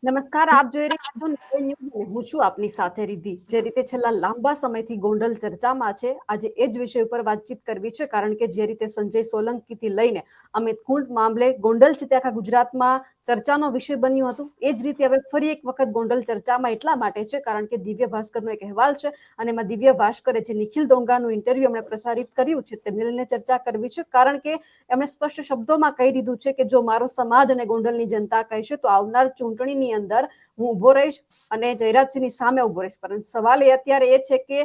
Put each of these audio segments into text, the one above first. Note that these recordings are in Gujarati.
નમસ્કાર, આપ જોઈ રહ્યા છો નિર્ભય ન્યૂઝ અને હું છું આપની સાથે રિદ્ધિ. જે રીતે છેલ્લા લાંબા સમયથી ગોંડલ ચર્ચામાં છે, આજે એ જ વિષય ઉપર વાતચીત કરવી છે, કારણ કે જે રીતે સંજય સોલંકીથી લઈને અમિત કુંડ મામલે ગોંડલ છે તે આખા ગુજરાતમાં ચર્ચાનો વિષય બન્યું હતું. એ જ રીતે હવે ફરી એક વખત ગોંડલ ચર્ચામાં એટલા માટે છે કારણ કે દિવ્ય ભાસ્કરનો એક અહેવાલ છે અને એમાં દિવ્ય ભાસ્કરે જે નિખિલ ડોંગાનું ઇન્ટરવ્યુ એમણે પ્રસારિત કર્યું છે તે મિલને ચર્ચા કરવી છે, કારણ કે એમણે સ્પષ્ટ શબ્દોમાં કહી દીધું છે કે જો મારો સમાજ અને ગોંડલની જનતા કહેશે તો આવનાર ચૂંટણીની અંદર હું ઉભો રહીશ અને જયરાજસિંહની સામે ઉભો રહીશ. પરંતુ સવાલ એ અત્યારે એ છે કે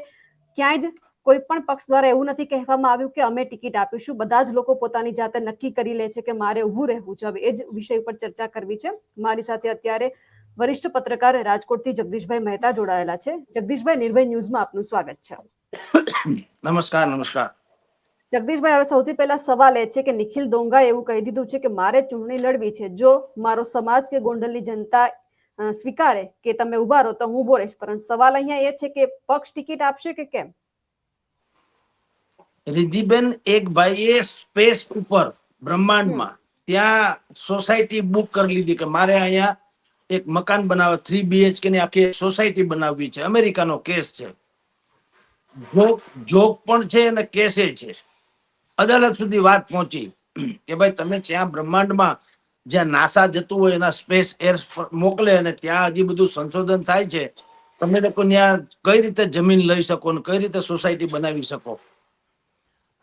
ક્યાંય જ કોઈ પણ પક્ષ દ્વારા એવું નથી કહેવામાં આવ્યું કે અમે ટિકિટ આપીશું. બધા જ લોકો પોતાની જાતે નક્કી કરી લે છે કે મારે ઉભું રહેવું છે. હવે એ જ વિષય પર ચર્ચા કરવી છે. મારી સાથે અત્યારે વરિષ્ઠ પત્રકાર રાજકોટથી જગદીશભાઈ મહેતા જોડાયેલા છે. જગદીશભાઈ, નિર્ભય ન્યૂઝમાં આપનું સ્વાગત છે. નમસ્કાર. નમસ્કાર જગદીશભાઈ, હવે સૌથી પહેલા સવાલ એ છે કે નિખિલ ડોંગાએ એવું કહી દીધું છે કે મારે ચૂંટણી લડવી છે. જો મારો સમાજ કે ગોંડલની જનતા સ્વીકારે કે તમે ઉભા રહો તો હું ઉભો રહીશ. પરંતુ સવાલ અહીંયા એ છે કે પક્ષ ટિકિટ આપશે કે કેમ? રિદ્ધિબેન, એક ભાઈએ સ્પેસ ઉપર બ્રહ્માંડમાં ત્યાં સોસાયટી બુક કરી લીધી કે મારે અહીંયા એક મકાન બનાવવા 3 BHK ની આખી સોસાયટી બનાવવી છે. અમેરિકાનો કેસ છે, જોક પણ છે અને કેસે છે. અદાલત સુધી વાત પહોંચી કે ભાઈ તમે ત્યાં બ્રહ્માંડમાં જ્યાં નાસા જતું હોય એના સ્પેસ એર મોકલે અને ત્યાં હજી બધું સંશોધન થાય છે, તમે લોકો ત્યાં કઈ રીતે જમીન લઈ શકો ને કઈ રીતે સોસાયટી બનાવી શકો?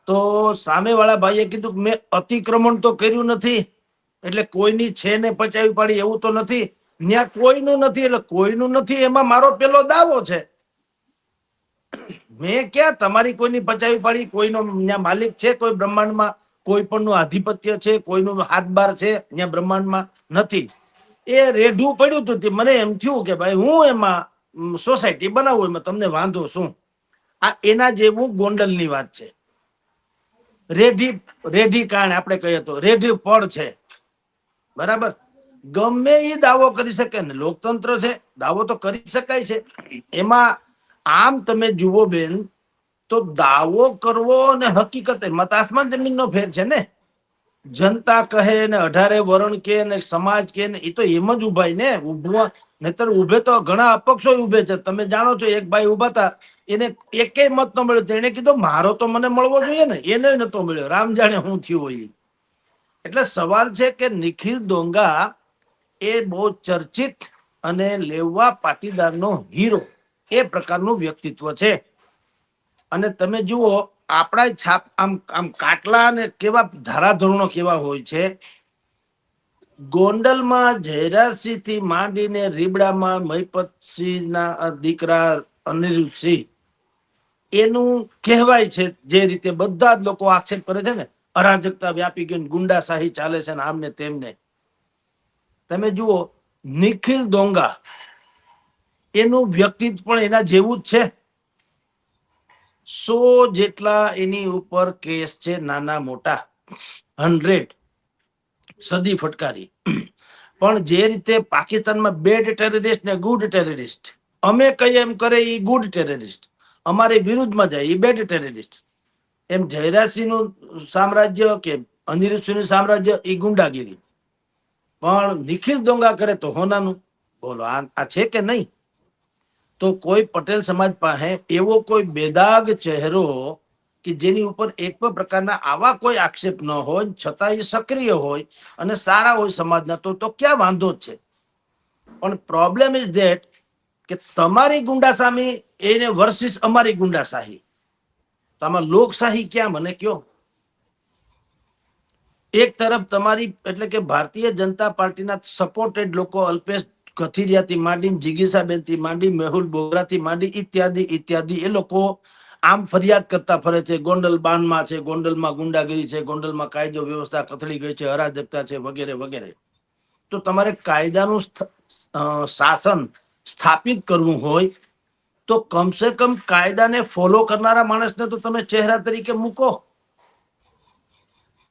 તો સામે વાળા ભાઈએ કીધું મેં અતિક્રમણ તો કર્યું નથી, એટલે કોઈની છે ને પચાવી પાડી એવું તો નથી. ત્યાં કોઈનું નથી એટલે કોઈનું નથી એમાં મારો પેલો દાવો છે. મેં ક્યાં તમારી કોઈની પચાવી પાડી? કોઈનો ત્યાં માલિક છે કોઈ બ્રહ્માંડમાં? કોઈ પણ નું આધિપત્ય છે? કોઈનું હાથબાર છે ત્યાં બ્રહ્માંડમાં? નથી. એ રેઢું પડ્યું હતું. મને એમ થયું કે ભાઈ હું એમાં સોસાયટી બનાવું, એમાં તમને વાંધો શું? આ એના જેવું ગોંડલની વાત છે. રેઢી કાણ આપણે કહીએ તો રેઢી પડ છે, બરાબર? ગમે એ દાવો કરી શકે ને, લોકતંત્ર છે, દાવો તો કરી શકાય છે. એમાં આમ તમે જુઓ બેન, તો દાવો કરવો ને હકીકતે મત આસમાન જમીન નો ફેર છે ને. જનતા કહે ને 18 વરણ કે ને સમાજ કે ને એ તો એમ જ ઉભાય ને. ઉભવા નહીતર ઉભે તો ઘણા અપક્ષો ઉભે છે. તમે જાણો છો, એક ભાઈ ઉભા હતા, એને એકેય મત ન મળ્યો. તેને કીધું મારો તો મને મળવો જોઈએ ને, એને નતો મળ્યો. રામ જાણે શું થયું હોય. એટલે સવાલ છે કે નિખિલ ડોંગા એ બહુ ચર્ચિત અને લેવા પાટીદારનો હીરો, એ પ્રકારનું વ્યક્તિત્વ છે. અને તમે જુઓ આપણા છાપ આમ આમ કાટલા અને કેવા ધારાધોરણો કેવા હોય છે. ગોંડલમાં જયરાજસિંહ થી માંડીને રીબડામાં મહિપતસિંહ ના દીકરા અનિરુદ્ધસિંહ, એનું કહેવાય છે જે રીતે બધા જ લોકો આક્ષેપ કરે છે ને, અરાજકતા વ્યાપી ગઈ, ગુંડાશાહી ચાલે છે ને આમને તેમને. તમે જુઓ નિખિલ ડોંગા, એનું વ્યક્તિત્વ પણ એના જેવું જ છે. 100 જેટલા એની ઉપર કેસ છે, નાના મોટા 100 સદી ફટકારી. પણ જે રીતે પાકિસ્તાનમાં બેડ ટેરરિસ્ટ ને ગુડ ટેરરિસ્ટ, અમે કઈ એમ કરે એ ગુડ ટેરરિસ્ટ, અમારે વિરુદ્ધમાં જાય એ બેડ ટેરરિસ્ટ, એમ જયરાજસિંહ નું સામ્રાજ્ય કે અનિરુદ્ધસિંહ નું સામ્રાજ્ય એ ગુંડાગીરી. પણ નિખિલ ડોંગા કરે તો હોનાનું. બોલો આ છે કે નહીં? તો કોઈ પટેલ સમાજ પાસે એવો કોઈ બેદાગ ચહેરો કે જેની ઉપર એક પણ પ્રકારના આવા કોઈ આક્ષેપ ન હોય, છતાં એ સક્રિય હોય અને સારા હોય સમાજના, તો ક્યાં વાંધો જ છે? પણ પ્રોબ્લેમ ઇઝ ધેટ કે તમારી ગુંડાસામી એને વર્સિસ અમારી ગુંડાશાહી. તો આમાં લોકશાહી ક્યાં, મને કયો? એક તરફ તમારી એટલે કે ભારતીય જનતા પાર્ટીના સપોર્ટેડ લોકો, અલ્પેશ કથિરિયાથી માંડી, જિગીસાબેન થી માંડી, મેહુલ બોગરાથી માંડી, ઇત્યાદિ ઇત્યાદિ, એ લોકો આમ ફરિયાદ કરતા ફરે છે ગોંડલ બાનમાં છે, ગોંડલમાં ગુંડાગીરી છે, ગોંડલમાં કાયદો વ્યવસ્થા કથળી ગઈ છે, અરાજકતા છે, વગેરે વગેરે. તો તમારે કાયદાનું શાસન સ્થાપિત કરવું હોય તો કમસે કમ કાયદાને ફોલો કરનારા માણસને તો તમે ચહેરા તરીકે મૂકો.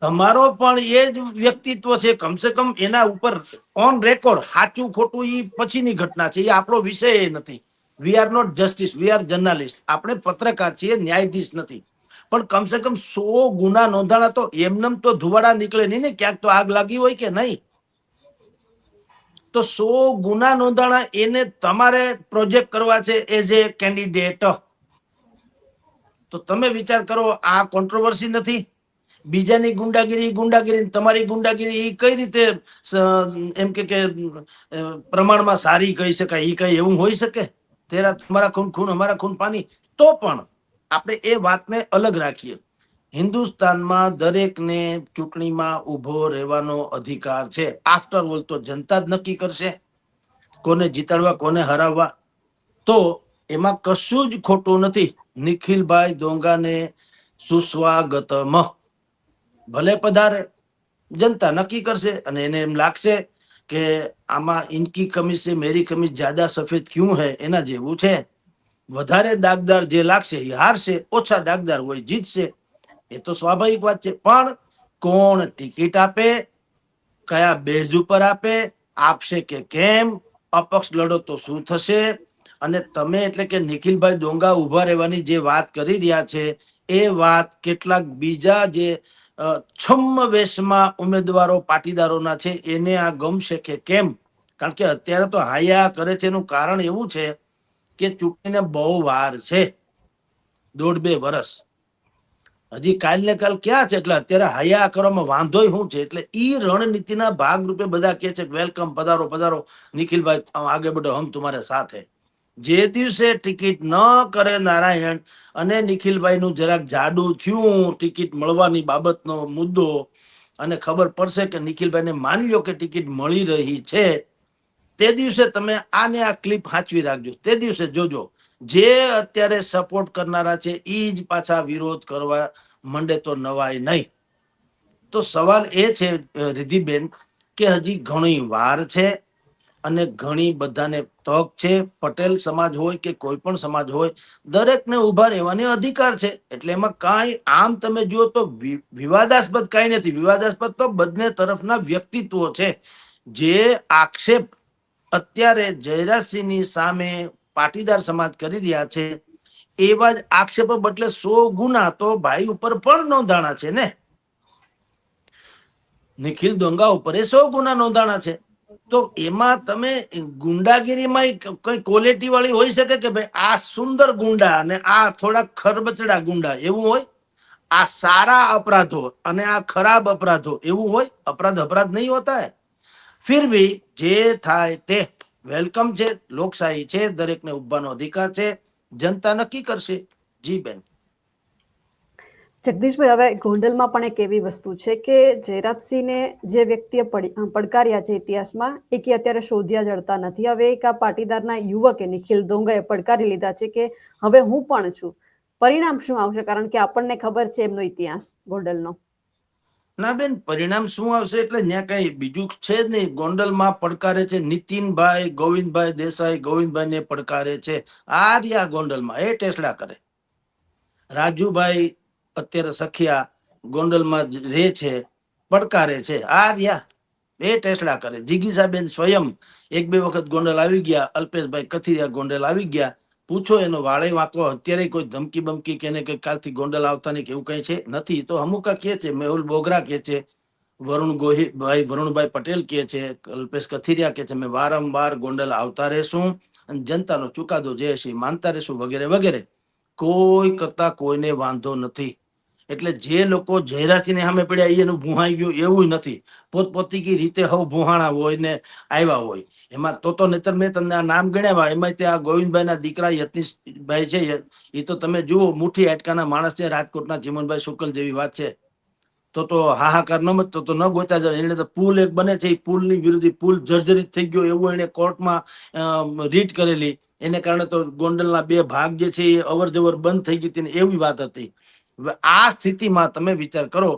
તમારો પણ એ જ વ્યક્તિત્વ છે, કમસે કમ એના ઉપર ઓન રેકોર્ડ સાચું ખોટું એ પછીની ઘટના છે, એ આપણો વિષય નથી. We are not justice, we are journalist. આપણે પત્રકાર છીએ, ન્યાયાધીશ નથી. પણ કમસે કમ 100 ગુના નોંધાણા તો એમનેમ તો ધુવાડા નીકળે નહીં ને, ક્યાંક તો આગ લાગી હોય કે નહીં. તો 100 ગુના નોંધાણા, એને તમારે પ્રોજેક્ટ કરવા છે એઝ એ કેન્ડિડેટ. તો તમે વિચાર કરો, આ કોન્ટ્રોવર્સી નથી? બીજાની ગુંડાગીરી, તમારી ગુંડાગીરી એ કઈ રીતે એમ કે પ્રમાણમાં સારી કહી શકાય? એ કઈ એવું હોઈ શકે? તમારા ખૂન ખૂન, અમારા ખૂન પાણી. તો પણ આપણે એ વાતને અલગ રાખીએ. હિન્દુસ્તાનમાં દરેકને ચૂંટણીમાં ઉભો રહેવાનો અધિકાર છે. આફ્ટર ઓલ તો જનતા જ નક્કી કરશે કોને જીતાડવા, કોને હરાવવા. તો એમાં કશું જ ખોટું નથી. નિખિલભાઈ ડોંગાને સુસ્વાગતમ. ભલે પધારે, જનતા નક્કી કરશે. અને એને એમ લાગશે કે આમાં ઇનકી કમીઝ સે મેરી કમીઝ જ્યાદા સફેદ ક્યું હૈ, એના જેવું છે. વધારે દાગદાર જે લાગશે એ હારશે, ઓછા દાગદાર હોય જીતશે. એ તો સ્વાભાવિક વાત છે. પણ કોણ ટિકિટ આપે, કયા બેઝ ઉપર આપે, આપશે કે કેમ, અપક્ષ લડો તો શું થશે? અને તમે એટલે કે નિખિલભાઈ ડોંગા ઉભા રહેવાની જે વાત કરી રહ્યા છે, એ વાત કેટલાક બીજા જે છદ્મ ઉમેદવારો પાટીદારોના છે એને આ ગમશે કે કેમ? કારણ કે અત્યારે તો હાયા કરે છે. એનું કારણ એવું છે કે ચૂંટણીને બહુ વાર છે, 1.5-2 વર્ષ. હજી કાલ ને કાલ ક્યાં છે? એટલે અત્યારે હાયા કરવામાં વાંધો શું છે? એટલે ઈ રણનીતિના ભાગરૂપે બધા કે છે વેલકમ, પધારો પધારો નિખિલભાઈ, આગે બઢો, હમ તમારે સાથે. જે દિવસે ટિકિટ ન કરે નારાયણ, અને નિખિલભાઈ નું જરાક જાડું થયું ટિકિટ મળવાની બાબતનો મુદ્દો, અને ખબર પડશે કે નિખિલભાઈને માની લો કે ટિકિટ મળી રહી છે, તે દિવસે તમે આને આ ક્લિપ સાચવી રાખજો. તે દિવસે જોજો, જે અત્યારે સપોર્ટ કરનારા છે એ જ પાછા વિરોધ કરવા મંડે તો નવાય નહીં. તો સવાલ એ છે રિધિબેન કે હજી ઘણી વાર છે અને ઘણી બધાને તક છે. પટેલ સમાજ હોય કે કોઈ પણ સમાજ હોય, દરેકને ઉભા રહેવાની અધિકાર છે. એટલે એમાં કાંઈ આમ તમે જુઓ તો વિવાદાસ્પદ કાંઈ નથી. વિવાદાસ્પદ તો બંને તરફના વ્યક્તિત્વો છે. જે આક્ષેપ અત્યારે જયરાજસિંહની સામે પાટીદાર સમાજ કરી રહ્યા છે, એવા જ આક્ષેપો બદલે 100 ગુના તો ભાઈ ઉપર પણ નોંધાણા છે ને. નિખિલ ડોંગા ઉપર 100 ગુના નોંધાણા છે. તો એમાં તમે ગુંડાગીરીમાં કઈ ક્વોલિટી વાળી હોઈ શકે કે ભાઈ આ સુંદર ગુંડા અને આ થોડા ખરબચડા ગુંડા એવું હોય? આ સારા અપરાધો અને આ ખરાબ અપરાધો એવું હોય? અપરાધ નહીં હોતા હે. ફિર ભી જે થાય તે વેલકમ છે. લોકશાહી છે, દરેકને ઉભવાનો અધિકાર છે. જનતા નક્કી કરશે. જી બેન. જગદીશભાઈ, હવે ગોંડલમાં પણ એક એવી વસ્તુ છે કે જયરાજસિંહને જે વ્યક્તિએ પડકાર્યા છે ઇતિહાસમાં, એ કે અત્યારે શોધ્યા જડતા નથી. હવે એક આ પાટીદારના યુવકે નિખિલ ડોંગાએ પડકારી લીધા છે કે હવે હું પણ છું. પરિણામ શું આવશે? કારણ કે આપણને ખબર છે એમનો ઇતિહાસ ગોંડલનો. ના બેન, પરિણામ શું આવશે એટલે ત્યાં કઈ બીજું છે જ નહીં. ગોંડલમાં પડકારે છે નીતિનભાઈ, ગોવિંદભાઈ દેસાઈ, ગોવિંદભાઈ ને પડકારે છે. આ રહ્યા ગોંડલમાં, એ ટેસડા કરે. રાજુભાઈ અત્યારે સખિયા ગોંડલમાં રહે છે, પડકારે છે. આ રહ્યા, એ ટેસડા કરે. જીગીસાબેન સ્વયં 1-2 વખત ગોંડલ આવી ગયા. અલ્પેશભાઈ કથિરિયા ગોંડલ આવી ગયા. પૂછો એનો વાળે વાંકો. અત્યારે કોઈ ધમકી બમકી કે કઈ કાલથી ગોંડલ આવતા નહીં કે એવું કઈ છે નથી. તો અમુકા કે છે, મેહુલ બોગરા કે છે, વરુણભાઈ પટેલ કે છે, અલ્પેશ કથિરિયા કે છે, અમે વારંવાર ગોંડલ આવતા રહેશું અને જનતાનો ચુકાદો જે હશે માનતા રહેશું, વગેરે વગેરે. કોઈ કરતા કોઈને વાંધો નથી. એટલે જે લોકો જયરાજસિંહને સામે પડ્યા એનું ભૂહાઈ ગયું એવું નથી. પોતપોતી રીતે હવ ભૂહાણા હોય ને આવ્યા હોય. એમાં તો નહીતર મેં તમને આ નામ ગણાવ્યા, એમાં ત્યાં ગોવિંદભાઈ ના દીકરા યતીશભાઈ છે, એ તો તમે જુઓ મુઠ્ઠી આટકાના માણસ છે. રાજકોટના ચીમનભાઈ શુકલ જેવી વાત છે. તો હાહાકાર ન મચતો તો ન ગોતા જાય. એને તો પુલ એક બને છે, એ પુલની વિરુદ્ધ પુલ જર્જરિત થઈ ગયો એવું એને કોર્ટમાં રીટ કરેલી. એને કારણે તો ગોંડલના 2 ભાગ જે છે એ અવર જવર બંધ થઈ ગઈ હતી, એવી વાત હતી. હવે આ સ્થિતિમાં તમે વિચાર કરો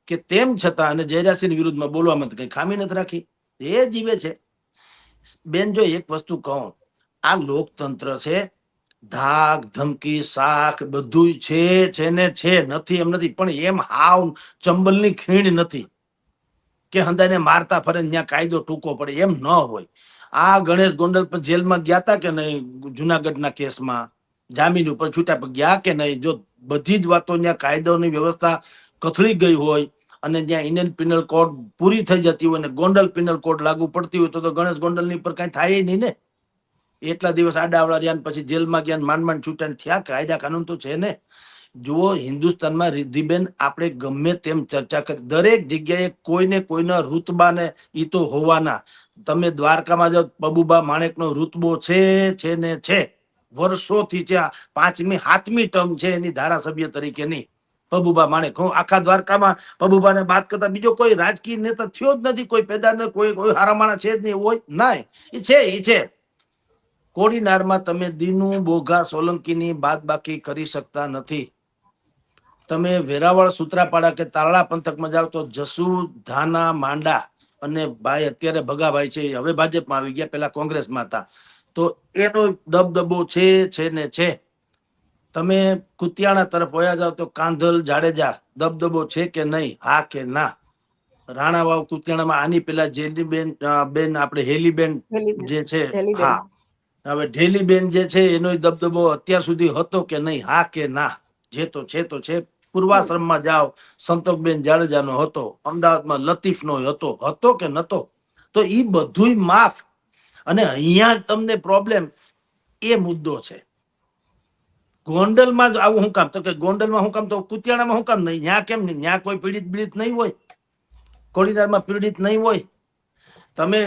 કે તેમ છતાં અને જયરાજસિંહ વિરુદ્ધમાં બોલવામાં કઈ ખામી નથી રાખી. એ જીવે છે. બેન, જો એક વસ્તુ કહું, આ લોકતંત્ર છે. ધાક ધમકી શાક બધું છે ને છે, નથી એમ નથી. પણ એમ હાવ ચંબલની ખીણ નથી કે હંદાને મારતા ફરે ત્યાં કાયદો ટૂંકો પડે, એમ ન હોય. આ ગણેશ ગોંડલ પર જેલમાં ગયા હતા કે નહીં? જુનાગઢના કેસમાં જામીન ઉપર છૂટા ગયા કે નહીં? જો બધી જ વાતો ત્યાં કાયદોની વ્યવસ્થા કથળી ગઈ હોય અને જ્યાં ઇન્ડિયન પિનલ કોડ પૂરી થઈ જતી હોય ને ગોંડલ પિનલ કોડ લાગુ પડતી હોય તો ગણેશ ગોંડલની પર કઈ થાય નહીં ને. એટલા દિવસ આડાવડા રહ્યા પછી જેલમાં ગયા માંડ છૂટા થયા. કાયદા કાનૂન તો છે ને. જુઓ, હિન્દુસ્તાનમાં રિદ્ધિબેન આપણે ગમે તેમ ચર્ચા કરી, દરેક જગ્યાએ કોઈને કોઈના રૂતબા ને ઈ તો હોવાના. તમે દ્વારકામાં જાઓ, પબુબા માણેકનો રૂતબો છે ને છે, વર્ષોથી છે. 5મી 7મી ટર્મ છે એની ધારાસભ્ય તરીકેની પબુબા માણેક. હું આખા દ્વારકામાં પબુબાને વાત કરતા બીજો કોઈ રાજકીય નેતા થયો જ નથી, કોઈ પેદા ને કોઈ હારા માણસ છે જ નહીં હોય ના. ઈ છે. કોડીનારમાં તમે દીનુ બોઘા સોલંકીની બાદ બાકી કરી શકતા નથી. તમે વેરાવળ, સૂત્રાપાડા કે તારડા પંથકમાં જાવ તો જસુ, ધાના, માંડા અને ભાઈ અત્યારે ભગાભાઈ છે, હવે ભાજપમાં આવી ગયા, પેલા કોંગ્રેસમાં હતા, તો એનો દબદબો છે ને છે. તમે કુતિયાણા તરફ વયા જાવ તો કાંધલ, જાડેજા દબદબો છે કે નહીં? હા કે ના? રાણાવાવ કુતિયાણામાં આની પેલા જેલીબેન બેન આપણે હેલીબેન જે છે, હા, હવે ઢેલીબેન જે છે એનો દબદબો અત્યાર સુધી હતો કે નહીં? હા કે ના? જે તો છે તો છે. પૂર્વાશ્રમમાં જાઓ, સંતોકબેન જાડેજાનો હતો, અમદાવાદમાં લતીફનો હતો કે નતો? તો ઈ બધુંય માફ. અને અહીંયા તમને પ્રોબ્લેમ એ મુદ્દો છે. ગોંડલમાં જ આવું શું કામ? તો કે ગોંડલમાં શું કામ, તો કુતિયાણામાં શું કામ નહીં? ન્યા કેમ નહીં? ન્યા કોઈ પીડિત નહીં હોય? કોડીનારમાં પીડિત નહીં હોય? તમે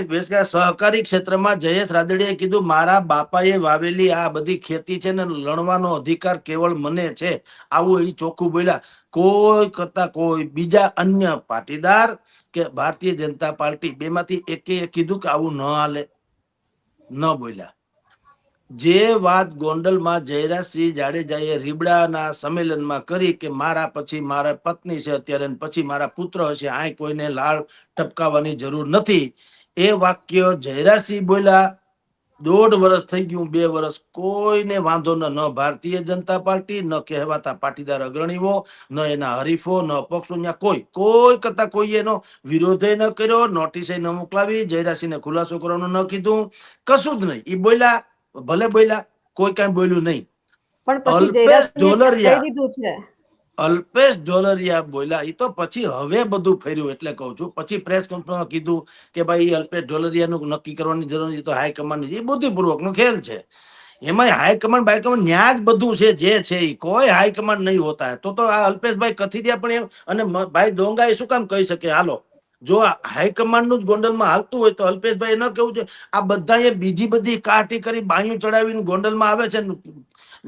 સહકારી ક્ષેત્રમાં જયેશ રાદડિયાએ કીધું, મારા બાપાએ વાવેલી આ બધી ખેતી છે ને લણવાનો અધિકાર કેવળ મને છે. આવું એ ચોખ્ખું બોલ્યા. કોઈ કરતા કોઈ બીજા અન્ય પાટીદાર કે ભારતીય જનતા પાર્ટી બેમાંથી એકે કીધું કે આવું ન હાલે? ન બોલ્યા. જે વાત ગોંડલમાં જયરાજસિંહ જાડેજાએ રીબડાના સંમેલનમાં કરી કે મારા પછી મારા પત્ની છે અત્યારે, પછી મારા પુત્ર હશે, આ કોઈને લાળ ટપકાવવાની જરૂર નથી, એ વાક્ય જયરાજસિંહ બોલ્યા. 1.5 વર્ષ થઈ ગયું, 2 વર્ષ, કોઈને વાંધો ન ભારતીય જનતા પાર્ટી, ન કહેવાતા પાટીદાર અગ્રણીઓ, ન એના હરીફો, ન પક્ષો, કોઈ કરતા કોઈ એનો વિરોધ ન કર્યો, નોટિસે ન મોકલાવી, જયરાજસિંહને ખુલાસો કરવાનું ન કીધું, કશું જ નહીં. એ બોલ્યા, ભલે બોલ્યા, કોઈ કઈ બોલ્યું નહીં. પણ પછી જયરાજસિંહે કહી દીધું છે, અલ્પેશ ઢોલરિયા બોલ્યા. એ તો પછી હવે બધું ફેર્યું, એટલે કહું છું. પછી પ્રેસ કોન્ફરન્સમાં કીધું કે ભાઈ અલ્પેશ ઢોલરિયાનું નક્કી કરવાની જરૂર નથી, તો હાઈકમાન્ડ, એ બુદ્ધિપૂર્વકનો ખેલ છે. એમાં હાઈકમાન્ડ બાયકમાન્ડ ન્યા જ બધું છે જે છે. એ કોઈ હાઈકમાન્ડ નહીં હોતા. તો આ અલ્પેશભાઈ કથિરિયા પણ અને ભાઈ ડોંગા એ શું કામ કહી શકે હાલો? જો હાઈકમાન્ડ નું જ ગોંડલમાં હાલતું હોય તો અલ્પેશભાઈ ન કેવું છે આ બધા બીજી બધી કાટી કરી બાયું ચડાવીને ગોંડલમાં આવે છે,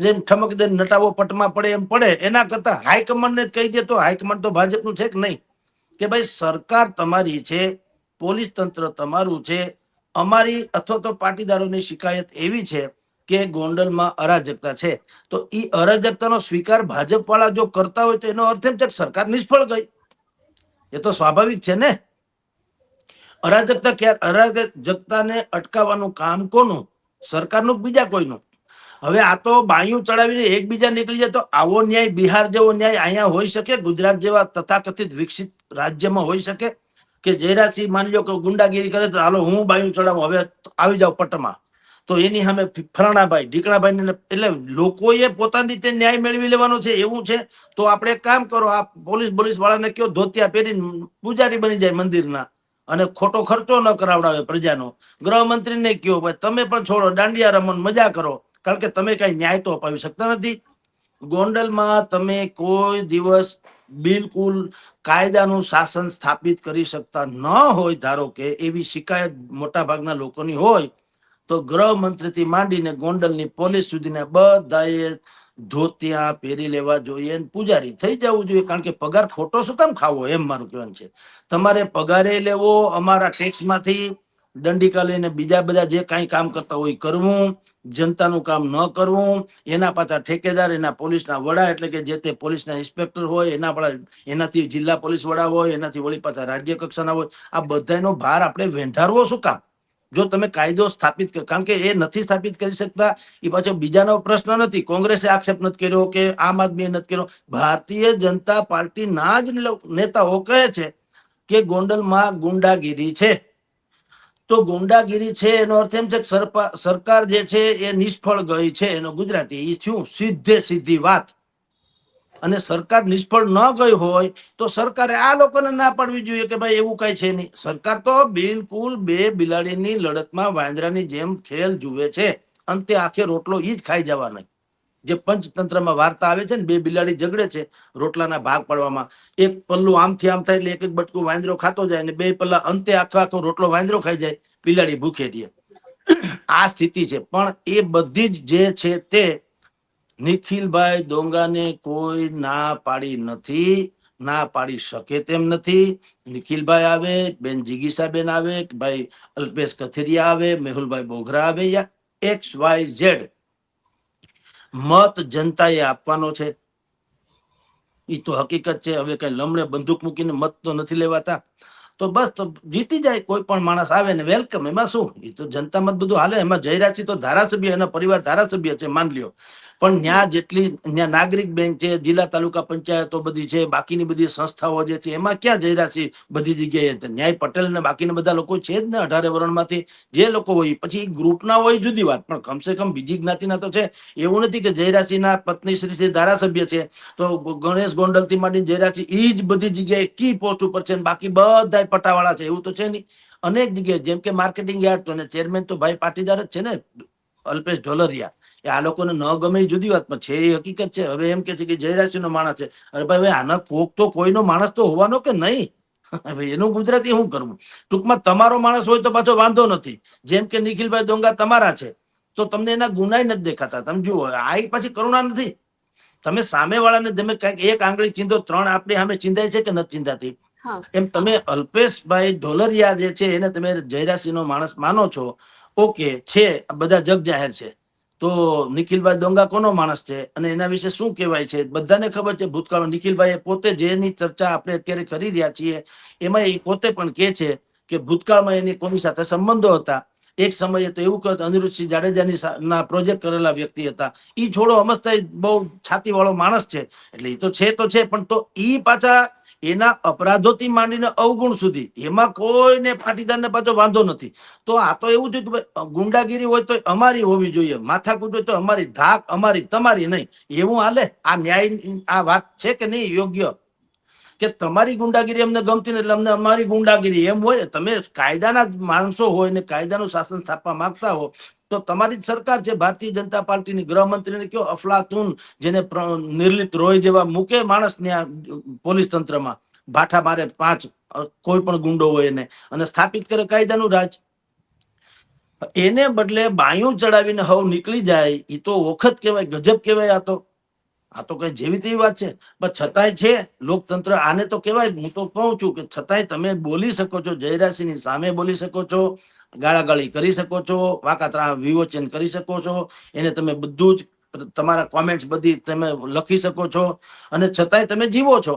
જેમ ઠમક દે નટાવો પટમાં પડે એમ પડે, એના કરતા હાઈકમાન્ડ ને જ કહી દે. તો હાઈકમાન્ડ તો ભાજપનું છે કે નહીં? કે ભાઈ સરકાર તમારી છે, પોલીસ તંત્ર તમારું છે, અમારી અથવા તો પાટીદારોની શિકાયત એવી છે કે ગોંડલમાં અરાજકતા છે, તો એ અરાજકતાનો સ્વીકાર ભાજપ વાળા જો કરતા હોય તો એનો અર્થ એમ છે કે સરકાર નિષ્ફળ ગઈ. એ તો સ્વાભાવિક છે ને. અરાજકતાને અટકાવવાનું કામ કોનું? સરકારનું, બીજા કોઈનું? હવે આ તો બાયું ચડાવીને એકબીજા નીકળી જાય તો આવો ન્યાય, બિહાર જેવો ન્યાય અહીંયા હોઈ શકે? ગુજરાત જેવા તથાકથિત વિકસિત રાજ્યમાં હોઈ શકે? કે જયરાજસિંહ માની લો કે ગુંડાગીરી કરે તો હાલો હું બાયું ચડાવું, હવે આવી જાવ પટમાં, તો એની સામે ફલાણાભાઈ ઢીકણાભાઈ, એટલે લોકોએ પોતાની રીતે ન્યાય મેળવી લેવાનો છે. એવું છે તો આપણે એક કામ કરો, આ પોલીસ વાળાને કયો ધોતિયા પહેરીને પૂજારી બની જાય મંદિરના, અને ખોટો ખર્ચો ન કરાવડાવે પ્રજાનો. ગૃહમંત્રીને કયો ભાઈ તમે પણ છોડો, દાંડિયા રમણ મજા કરો, કારણ કે તમે કઈ ન્યાય તો અપાવી શકતા નથી. ગોંડલમાં તમે કોઈ દિવસ બિલકુલ કાયદાનું શાસન સ્થાપિત કરી શકતા ન હોય, ધારો કે એવી શિકાયત મોટા ભાગના લોકોની હોય, તો ગૃહમંત્રીથી માંડીને ગોંડલની પોલીસ સુધીના બધાએ ધોતિયા પહેરી લેવા જોઈએ, પૂજારી થઈ જવું જોઈએ. કારણ કે પગાર ખોટો શું કામ ખાવો, એમ મારું કહેવાનું છે. તમારે પગારે લેવો અમારા ટેક્સમાંથી, દંડિકા લઈને બીજા બધા જે કાંઈ કામ કરતા હોય કરવું, જનતાનું કામ ન કરવું, એના પાછા ઠેકેદાર, એના પોલીસના વડા, એટલે કે જે તે પોલીસના ઇન્સ્પેક્ટર હોય, એનાથી જિલ્લા પોલીસ વડા હોય, એનાથી વળી પાછા રાજ્ય કક્ષાના હોય. આ બધાનો ભાર આપણે વેંઢારવો શું કામ? જો તમે કાયદો સ્થાપિત કરો, કારણ કે એ નથી સ્થાપિત કરી શકતા, એ પાછો બીજાનો પ્રશ્ન નથી. કોંગ્રેસે આક્ષેપ નથી કર્યો કે આમ આદમીએ નથી કર્યો, ભારતીય જનતા પાર્ટીના જ નેતાઓ કહે છે કે ગોંડલમાં ગુંડાગીરી છે. તો ગુંડાગીરી છે એનો અર્થ એમ છે કે સરકાર જે છે એ નિષ્ફળ ગઈ છે, એનો ગુજરાતી એ શું? સીધે સીધી વાત. અને સરકાર નિષ્ફળ ન ગઈ હોય તો સરકારે આ લોકોને ના પાડવી જોઈએ કે ભાઈ એવું કઈ છે નહીં. સરકાર તો બિલકુલ બે બિલાડીની લડતમાં વાંદરાની જેમ ખેલ જુએ છે. અંતે આખે રોટલો ઈ જ ખાઈ જવાનો. જે પંચતંત્રમાં વાર્તા આવે છે ને, બે બિલાડી ઝઘડે છે રોટલાના ભાગ પાડવામાં. એક પલ્લું આમથી આમ થાય એટલે એક એક બટકું વાંદરો ખાતો જાય, અને બે પલ્લા અંતે આખો રોટલો વાંદરો ખાઈ જાય, બિલાડી ભૂખે રહે. આ સ્થિતિ છે. પણ એ બધી જ જે છે તે નિખિલભાઈ ડોંગાને કોઈ ના પાડી નથી, ના પાડી શકે તેમ નથી. નિખિલભાઈ આવે, બેન જિગીસાબેન આવે, ભાઈ અલ્પેશ કથિરિયા આવે, મેહુલભાઈ બોગરા આવે, યા XYZ મત જનતાએ આપવાનો છે. એ તો હકીકત છે. હવે કઈ લમણે બંદૂક મૂકીને મત તો નથી લેવાતા. તો બસ તો જીતી જાય કોઈ પણ માણસ આવે ને વેલકમ. એમાં શું, એ તો જનતા મત બધું હાલે. એમાં જયરાજસિંહ તો ધારાસભ્ય, એના પરિવાર ધારાસભ્ય છે, માન લ્યો. પણ ત્યાં જેટલી ત્યાં નાગરિક બેંક છે, જિલ્લા તાલુકા પંચાયતો બધી છે, બાકીની બધી સંસ્થાઓ જે છે, એમાં ક્યાં જયરાજસિંહ બધી જગ્યાએ ન્યાય પટેલ ને બાકીના બધા લોકો છે જ ને 18 વર્ણમાંથી જે લોકો હોય. પછી ગ્રુપના હોય જુદી વાત, પણ કમસે કમ બીજી જ્ઞાતિના તો છે. એવું નથી કે જયરાજસિંહના પત્ની શ્રી ધારાસભ્ય છે તો ગણેશ ગોંડલ થી માંડીને જયરાજસિંહ ઈ જ બધી જગ્યાએ કી પોસ્ટ ઉપર છે, બાકી બધા પટાવાળા છે, એવું તો છે નહીં. અનેક જગ્યાએ જેમ કે માર્કેટિંગ યાર્ડ તો ચેરમેન તો ભાઈ પાટીદાર જ છે ને, અલ્પેશ ઢોલરિયા. એ આ લોકોને ન ગમે એ જુદી વાત, પણ છે એ હકીકત છે. હવે એમ કે છે કે જયરાજસિંહ નો માણસ છે. અરે ભાઈ આના કોક તો કોઈનો માણસ તો હોવાનો કે નહીં? હવે એનું ગુજરાતી શું કરવું? ટૂંકમાં તમારો માણસ હોય તો પાછો વાંધો નથી. જેમ કે નિખિલભાઈ ડોંગા તમારા છે તો તમને એના ગુનાય નથી દેખાતા. તમે જુઓ, આ પછી કરુણા નથી. તમે સામે વાળાને તમે કઈક એક આંગળી ચીંધો, 3 આપણી સામે ચીંધાય છે કે નથી ચીંધાતી? એમ તમે અલ્પેશભાઈ ઢોલરિયા જે છે એને તમે જયરાજસિંહ નો માણસ માનો છો, ઓકે છે, બધા જગ જાહેર છે. તો નિખિલભાઈ ડોંગા કોનો માણસ છે અને એના વિશે શું કહેવાય છે બધાને ખબર છે. ભૂતકાળ નિખિલભાઈ પોતે જેની ચર્ચા આપણે અત્યારે કરી રહ્યા છીએ એમાં એ પોતે પણ કે છે કે ભૂતકાળમાં એની કોની સાથે સંબંધો હતા. એક સમયે તો એવું કહ્યું અનિરુદ્ધસિંહ જાડેજાની ના પ્રોજેક્ટ કરેલા વ્યક્તિ હતા. ઈ છોડો અમસ્તા બહુ છાતી વાળો માણસ છે, એટલે એ તો છે પણ તો ઈ પાછા એના અપરાધોથી માંડીને અવગુણ સુધી એમાં કોઈને પાટીદારને પાછો વાંધો નથી. તો આ તો એવું છે કે ગુંડાગીરી હોય તો અમારી હોવી જોઈએ, માથાકૂટ હોય તો અમારી, ધાક અમારી, તમારી નહીં, એવું હાલે? આ ન્યાય, આ વાત છે કે નહીં યોગ્ય? કે તમારી ગુંડાગીરી અમને ગમતી નથી એટલે અમને અમારી ગુંડાગીરી એમ હોય? તમે કાયદાના માણસો હોય ને કાયદાનું શાસન સ્થાપવા માંગતા હો તો તમારી જ સરકાર છે, ભારતીય જનતા પાર્ટીની. ગૃહમંત્રીને કયો અફલાતુન, જેને નિર્લિપ્ત રોય જેવા મૂકે માણસ ત્યાં પોલીસ તંત્રમાં, ભાઠા મારે 5 કોઈ પણ ગુંડો હોય એને, અને સ્થાપિત કરે કાયદાનું રાજ. એને બદલે બાયું ચડાવીને હવ નીકળી જાય, એ તો વખત કહેવાય, ગજબ કહેવાય. આ તો કઈ જેવી તેવી વાત છે. પણ છતાંય છે લોકતંત્ર, આને તો કહેવાય. હું તો કહું છું કે છતાંય તમે બોલી શકો છો, જયરાજસિંહની સામે બોલી શકો છો, ગાળાગાળી કરી શકો છો, વાકાતરા વિવોચન કરી શકો છો, એને તમે બધું જ તમારા કોમેન્ટ્સ બધી તમે લખી શકો છો, અને છતાંય તમે જીવો છો.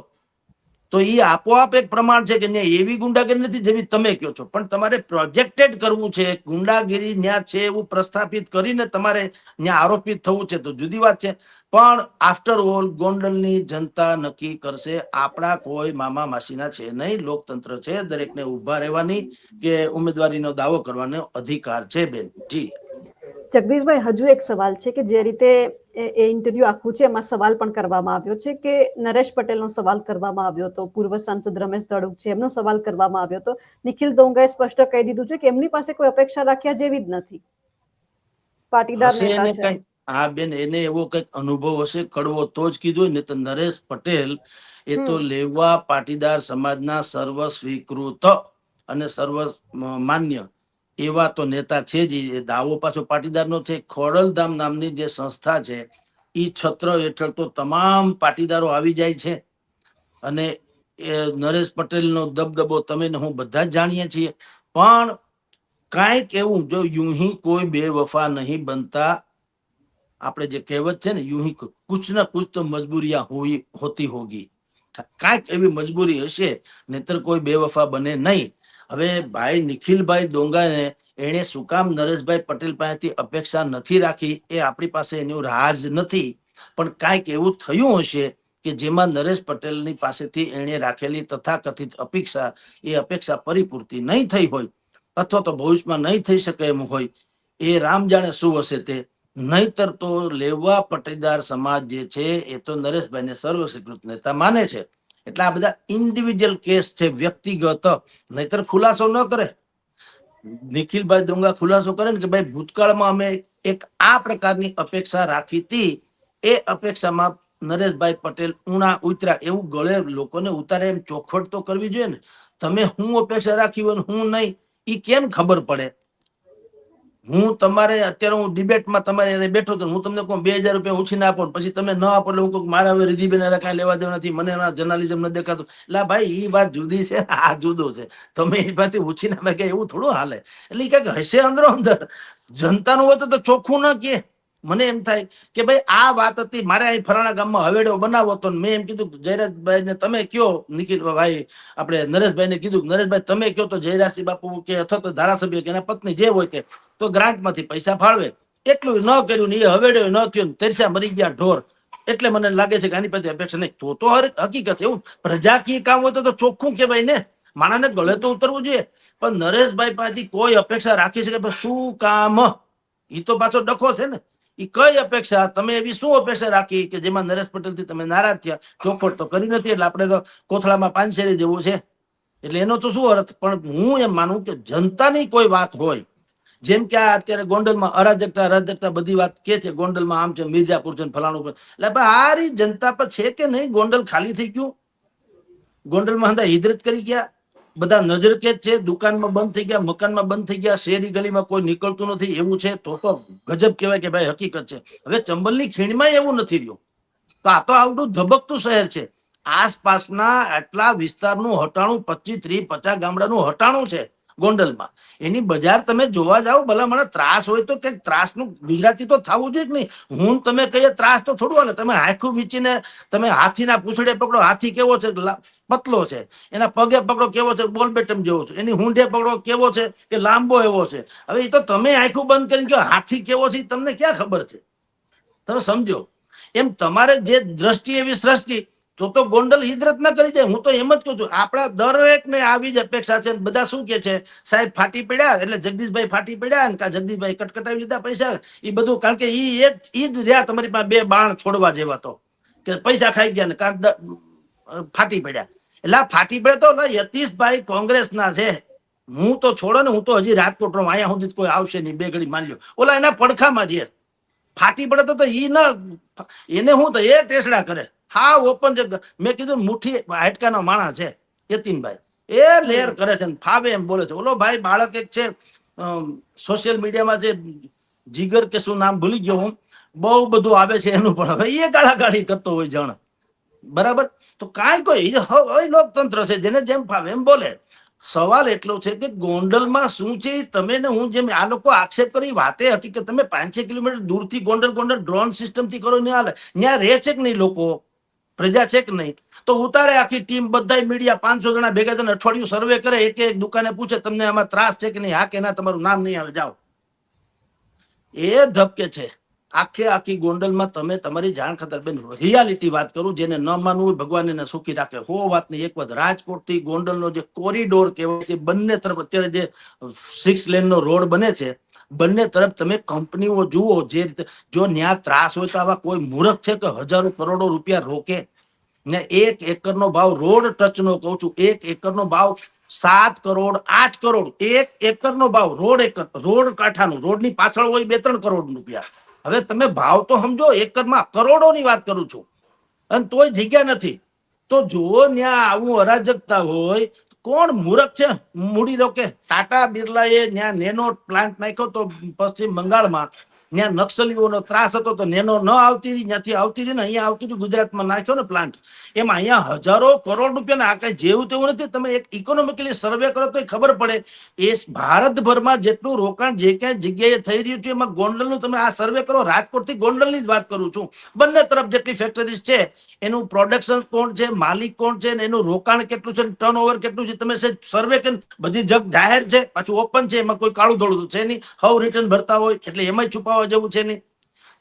તો એ આપોઆપ એક પ્રમાણ છે કે એવી ગુંડાગીરી નથી જેવી તમે કહો છો, પણ તમારે પ્રોજેક્ટેડ કરવું છે. ગુંડાગીરી ન્યા છે એવું પ્રસ્થાપિત કરીને તમારે ત્યાં આરોપિત થવું છે તો જુદી વાત છે. પણ આફ્ટર ઓલ ગોંડલની જનતા નક્કી કરશે. આપણા કોઈ મામા માસીના છે નહીં. લોકતંત્ર છે, દરેકને ઉભા રહેવાની કે ઉમેદવારીનો દાવો કરવાનો અધિકાર છે. બેન જી. જગદીશભાઈ, હજુ એક સવાલ છે કે જે રીતે એ ઇન્ટરવ્યુ આખું છે એમાં સવાલ પણ કરવામાં આવ્યો છે કે નરેશ પટેલનો સવાલ કરવામાં આવ્યો હતો, પૂર્વ સાંસદ રમેશ ધડુક છે એમનો સવાલ કરવામાં આવ્યો હતો. નિખિલ ડોંગાએ સ્પષ્ટ કહી દીધું છે કે એમની પાસે કોઈ અપેક્ષા રાખ્યા જેવી જ નથી, પાટીદાર હશે નેતા એને છે. કઈ, હા બેન, એને એવો કઈક અનુભવ હશે કડવો તો જ કીધું ને. તો નરેશ પટેલ એ તો લેવા પાટીદાર સમાજના સર્વ સ્વીકૃત અને સર્વ માન્ય એવા તો નેતા છે જ. દાવો પાછો પાટીદારનો છે. ખોડલધામ નામની જે સંસ્થા છે ઈ છત્ર હેઠળ તો તમામ પાટીદારો આવી જાય છે. અને એ નરેશ પટેલનો દબદબો તમે ને હું બધા જ જાણીએ છીએ. પણ કાંઈક એવું, જો યુહી કોઈ બેવફા નહીં બનતા, આપણે જે કહેવત છે ને, યુહી કુછ ના કુછ તો મજબૂરિયા હોતી હોગી. કાંઈક એવી મજબૂરી હશે, નહીતર કોઈ બેવફા બને નહીં. હવે ભાઈ નિખિલભાઈ ડોંગાને એને શું કામ નરેશભાઈ પટેલ પાસેથી અપેક્ષા નથી રાખી એ આપણી પાસે એનું રાજ નથી. પણ કાંઈક એવું થયું હશે કે જેમાં નરેશ પટેલની પાસેથી એને રાખેલી તથાકથિત અપેક્ષા, એ અપેક્ષા પરિપૂર્તિ નહીં થઈ હોય, અથવા તો ભવિષ્યમાં નહીં થઈ શકે એમ હોય. એ રામ જાણે શું હશે તે. નહીતર તો લેવા પટીદાર સમાજ જે છે એ તો નરેશભાઈને સર્વ સ્વીકૃત નેતા માને છે, એટલે આ બધા ઇન્ડિવિજ્યુઅલ કેસ છે, વ્યક્તિગત. નહીતર ખુલાસો ન કરે. નિખિલભાઈ ડોંગા ખુલાસો કરે ને કે ભાઈ ભૂતકાળમાં અમે એક આ પ્રકારની અપેક્ષા રાખી હતી, એ અપેક્ષામાં નરેશભાઈ પટેલ ઉણા ઉતર્યા, એવું ગળે લોકોને ઉતારે એમ ચોખવટ તો કરવી જોઈએ ને. તમે હું અપેક્ષા રાખી હોય હું નહીં, એ કેમ ખબર પડે? હું તમારે અત્યારે હું ડિબેટમાં તમારે બેઠો તો હું તમને કહું 2000 રૂપિયા ઉછીને આપો, પછી તમે ન આપો એટલે હું કહું મારા હવે રીધિબેન કાંઈ લેવા દેવા નથી, મને એના જર્નાલિઝમ નથી દેખાતું. એટલે ભાઈ એ વાત જુદી છે, આ જુદો છે. તમે એ પાછી ઉછીને આપે એવું થોડું હાલે. એટલે એ કઈક હશે અંદરો અંદર. જનતાનું હોય તો ચોખ્ખું ના કે. મને એમ થાય કે ભાઈ આ વાત હતી, મારે અહીં ફલાણા ગામમાં હવેડો બનાવો તો મેં એમ કીધું જયરાજભાઈ ને તમે કયો, નિખિલભાઈ આપણે નરેશભાઈ ને કીધું નરેશભાઈ તમે કયો તો જયરાજસિંહ બાપુ કે અથવા તો ધારાસભ્ય કે એના પત્ની જે હોય તે તો ગ્રાન્ટ માંથી પૈસા ફાળવે. એટલું ન કર્યું ને એ હવેડો ન થયો, તેરસા મરી ગયા ઢોર. એટલે મને લાગે છે કે આની પછી અપેક્ષા નહીં. તો હકીકત એવું પ્રજાકીય કામ હોય તો ચોખ્ખું કહેવાય ને, માણાને ગળે તો ઉતરવું જોઈએ. પણ નરેશભાઈ પાસેથી કોઈ અપેક્ષા રાખી શકે શું કામ? એ તો પાછો ડખો છે ને. એ કઈ અપેક્ષા, તમે એવી શું અપેક્ષા રાખી કે જેમાં નરેશ પટેલ થી તમે નારાજ થયા? ચોખવટ તો કરી નથી, એટલે આપણે તો કોથળામાં પાનશેરી જેવું છે, એટલે એનો તો શું અર્થ? પણ હું એમ માનું કે જનતાની કોઈ વાત હોય, જેમ કે આ અત્યારે ગોંડલમાં અરાજકતા બધી વાત કે છે, ગોંડલમાં આમ છે, મિર્જાપુર છે, ફલાણું. એટલે આ રી જનતા પર છે કે નહીં? ગોંડલ ખાલી થઈ ગયું, ગોંડલમાં હંધા હિજરત કરી ગયા, બધા નજરકેદ છે, દુકાનમાં બંધ થઈ ગયા, મકાનમાં બંધ થઈ ગયા, શેરી ગલીમાં કોઈ નીકળતું નથી, એવું છે તો ગજબ કહેવાય કે ભાઈ હકીકત છે. હવે ચંબલની ખીણમાં એવું નથી રહ્યું, તો આ તો આવડું ધબકતું શહેર છે. આસપાસના આટલા વિસ્તારનું હટાણું 25, 30, 50 ગામડાનું હટાણું છે ગોંડલમાં. એની બજાર તમે જોવા જાઓ, ભલા મને ત્રાસ હોય તો કઈક ત્રાસનું ગુજરાતી તો થવું જોઈએ કે નહીં? હું તમે કહીએ ત્રાસ તો થોડું હાલે. તમે આખું વીચીને તમે હાથીના પૂંછડે પકડો, હાથી કેવો છે? પતલો છે. એના પગે પકડો કેવો છે? બોલ બેટમ જેવો છે. એની હુંઢે પકડો કેવો છે? કે લાંબો એવો છે. હવે એ તો તમે આખું બંધ કરીને કહો હાથી કેવો છે, તમને ક્યાં ખબર છે? તમે સમજો એમ તમારે જે દ્રષ્ટિ એવી સૃષ્ટિ, તો ગોંડલ હિજરત ના કરી જાય. હું તો એમ જ કહું છું, આપણા દરેક ને આવી જ અપેક્ષા છે. બધા શું કે છે, સાહેબ ફાટી પડ્યા એટલે જગદીશભાઈ ફાટી પડ્યા ને જગદીશભાઈ કટકટાવી લીધા પૈસા, એ બધું. કારણ કે ઈ જ રહ્યા તમારી પાસે બે બાણ છોડવા જેવા, તો કે પૈસા ખાઈ ગયા ને ફાટી પડ્યા. એટલે ફાટી પડ્યા તો યતીશભાઈ કોંગ્રેસના છે. હું તો છોડો ને, હું તો હજી રાજકોટ રહું, અહીંયા સુધી કોઈ આવશે નહીં, બે ઘડી માન લ્યો. ઓલા એના પડખામાં જે ફાટી પડે તો ઈ ના, એને હું તો એ ટેસડા કરે. હા ઓપન છે. મેં કીધું મુઠ્ઠી હાટકાનો માણસ છે યતીનભાઈ, એ લેર કરે છે, ફાવે એમ બોલે છે. ઓલો ભાઈ બાળક એક છે સોશિયલ મીડિયામાં છે, જીગર કે શું નામ ભૂલી ગયો હું, બહુ બધું આવે છે એનું, પણ હવે એ ગાળાગાળી કરતો હોય જણ. બરાબર, તો કાંઈ કોઈ લોકતંત્ર છે, જેને જેમ ફાવે એમ બોલે. સવાલ એટલો છે કે ગોંડલમાં શું છે, તમે ને હું જેમ આ લોકો આક્ષેપ કરી વાતે હકીકત. તમે 5-6 કિલોમીટર દૂરથી ગોંડલ ડ્રોન સિસ્ટમ થી કરો ને હાલે. ત્યાં રહે છે કે નહીં લોકો, પ્રજા છે કે નહીં? તો ઉતારે આખી ટીમ, બધા મીડિયા 500 જણા ભેગા થઈને અઠવાડિયું સર્વે કરે, એક એક દુકાને પૂછે તમને આમાં ત્રાસ છે કે નહીં, હા કે ના, તમારું નામ નહીં આવે, જાઓ. એ ધબકે છે આખી ગોંડલમાં. તમે તમારી જાણ ખાતર બેન રિયાલિટી વાત કરું, જેને ન માનવું હોય ભગવાન એને સુખી રાખે. હો વાત નહીં એક વાત. રાજકોટ થી ગોંડલનો જે કોરિડોર કહેવાય છે, બંને તરફ અત્યારે જે 6 લેન નો રોડ બને છે, બંને તરફ તમે કંપનીઓ જુઓ જે રીતે. જો ન્યા ત્રાસ હોય તો આવા કોઈ મૂર્ખ છે કે હજારો કરોડો રૂપિયા રોકે ને? 1 એકરનો ભાવ રોડ ટચ નો કહું છું, 1 એકરનો ભાવ 7 કરોડ 8 કરોડ. 1 એકરનો ભાવ રોડ કાંઠાનો, રોડની પાછળ હોય 2-3 કરોડ રૂપિયા. હવે તમે ભાવ તો સમજો, એકરમાં કરોડોની વાત કરું છું, અને તોય જગ્યા નથી. તો જો ત્યાં આવું અરાજકતા હોય, કોણ મૂર્ખ છે મૂડી રોકે? ટાટા બિરલાએ ત્યાં નેનો પ્લાન્ટ નાખ્યો તો પશ્ચિમ બંગાળમાં, ત્યાં નક્સલીઓનો ત્રાસ હતો તો નેનો ન આવતી રહી, ત્યાંથી આવતી રહી ને અહીંયા આવતી રહી, ગુજરાતમાં નાખ્યો ને પ્લાન્ટ. એમાં અહીંયા હજારો કરોડ રૂપિયા. આ કઈ જેવું તેવું નથી. તમે એક ઇકોનોમિકલી સર્વે કરો તો ખબર પડે. એ ભારતભરમાં જેટલું રોકાણ જે ક્યાંય જગ્યાએ થઈ રહ્યું છે, એમાં ગોંડલનું તમે આ સર્વે કરો. રાજકોટ થી ગોંડલની જ વાત કરું છું. બંને તરફ જેટલી ફેક્ટરીઝ છે, એનું પ્રોડક્શન કોણ છે, માલિક કોણ છે, એનું રોકાણ કેટલું છે, ટર્નઓવર કેટલું છે, તમે સર્વે કરી. બધી જગ જાહેર છે, પાછું ઓપન છે, એમાં કોઈ કાળું ધોળું છે નહીં. હવ રિટર્ન ભરતા હોય એટલે એમાં છુપાવવા જેવું છે નહીં.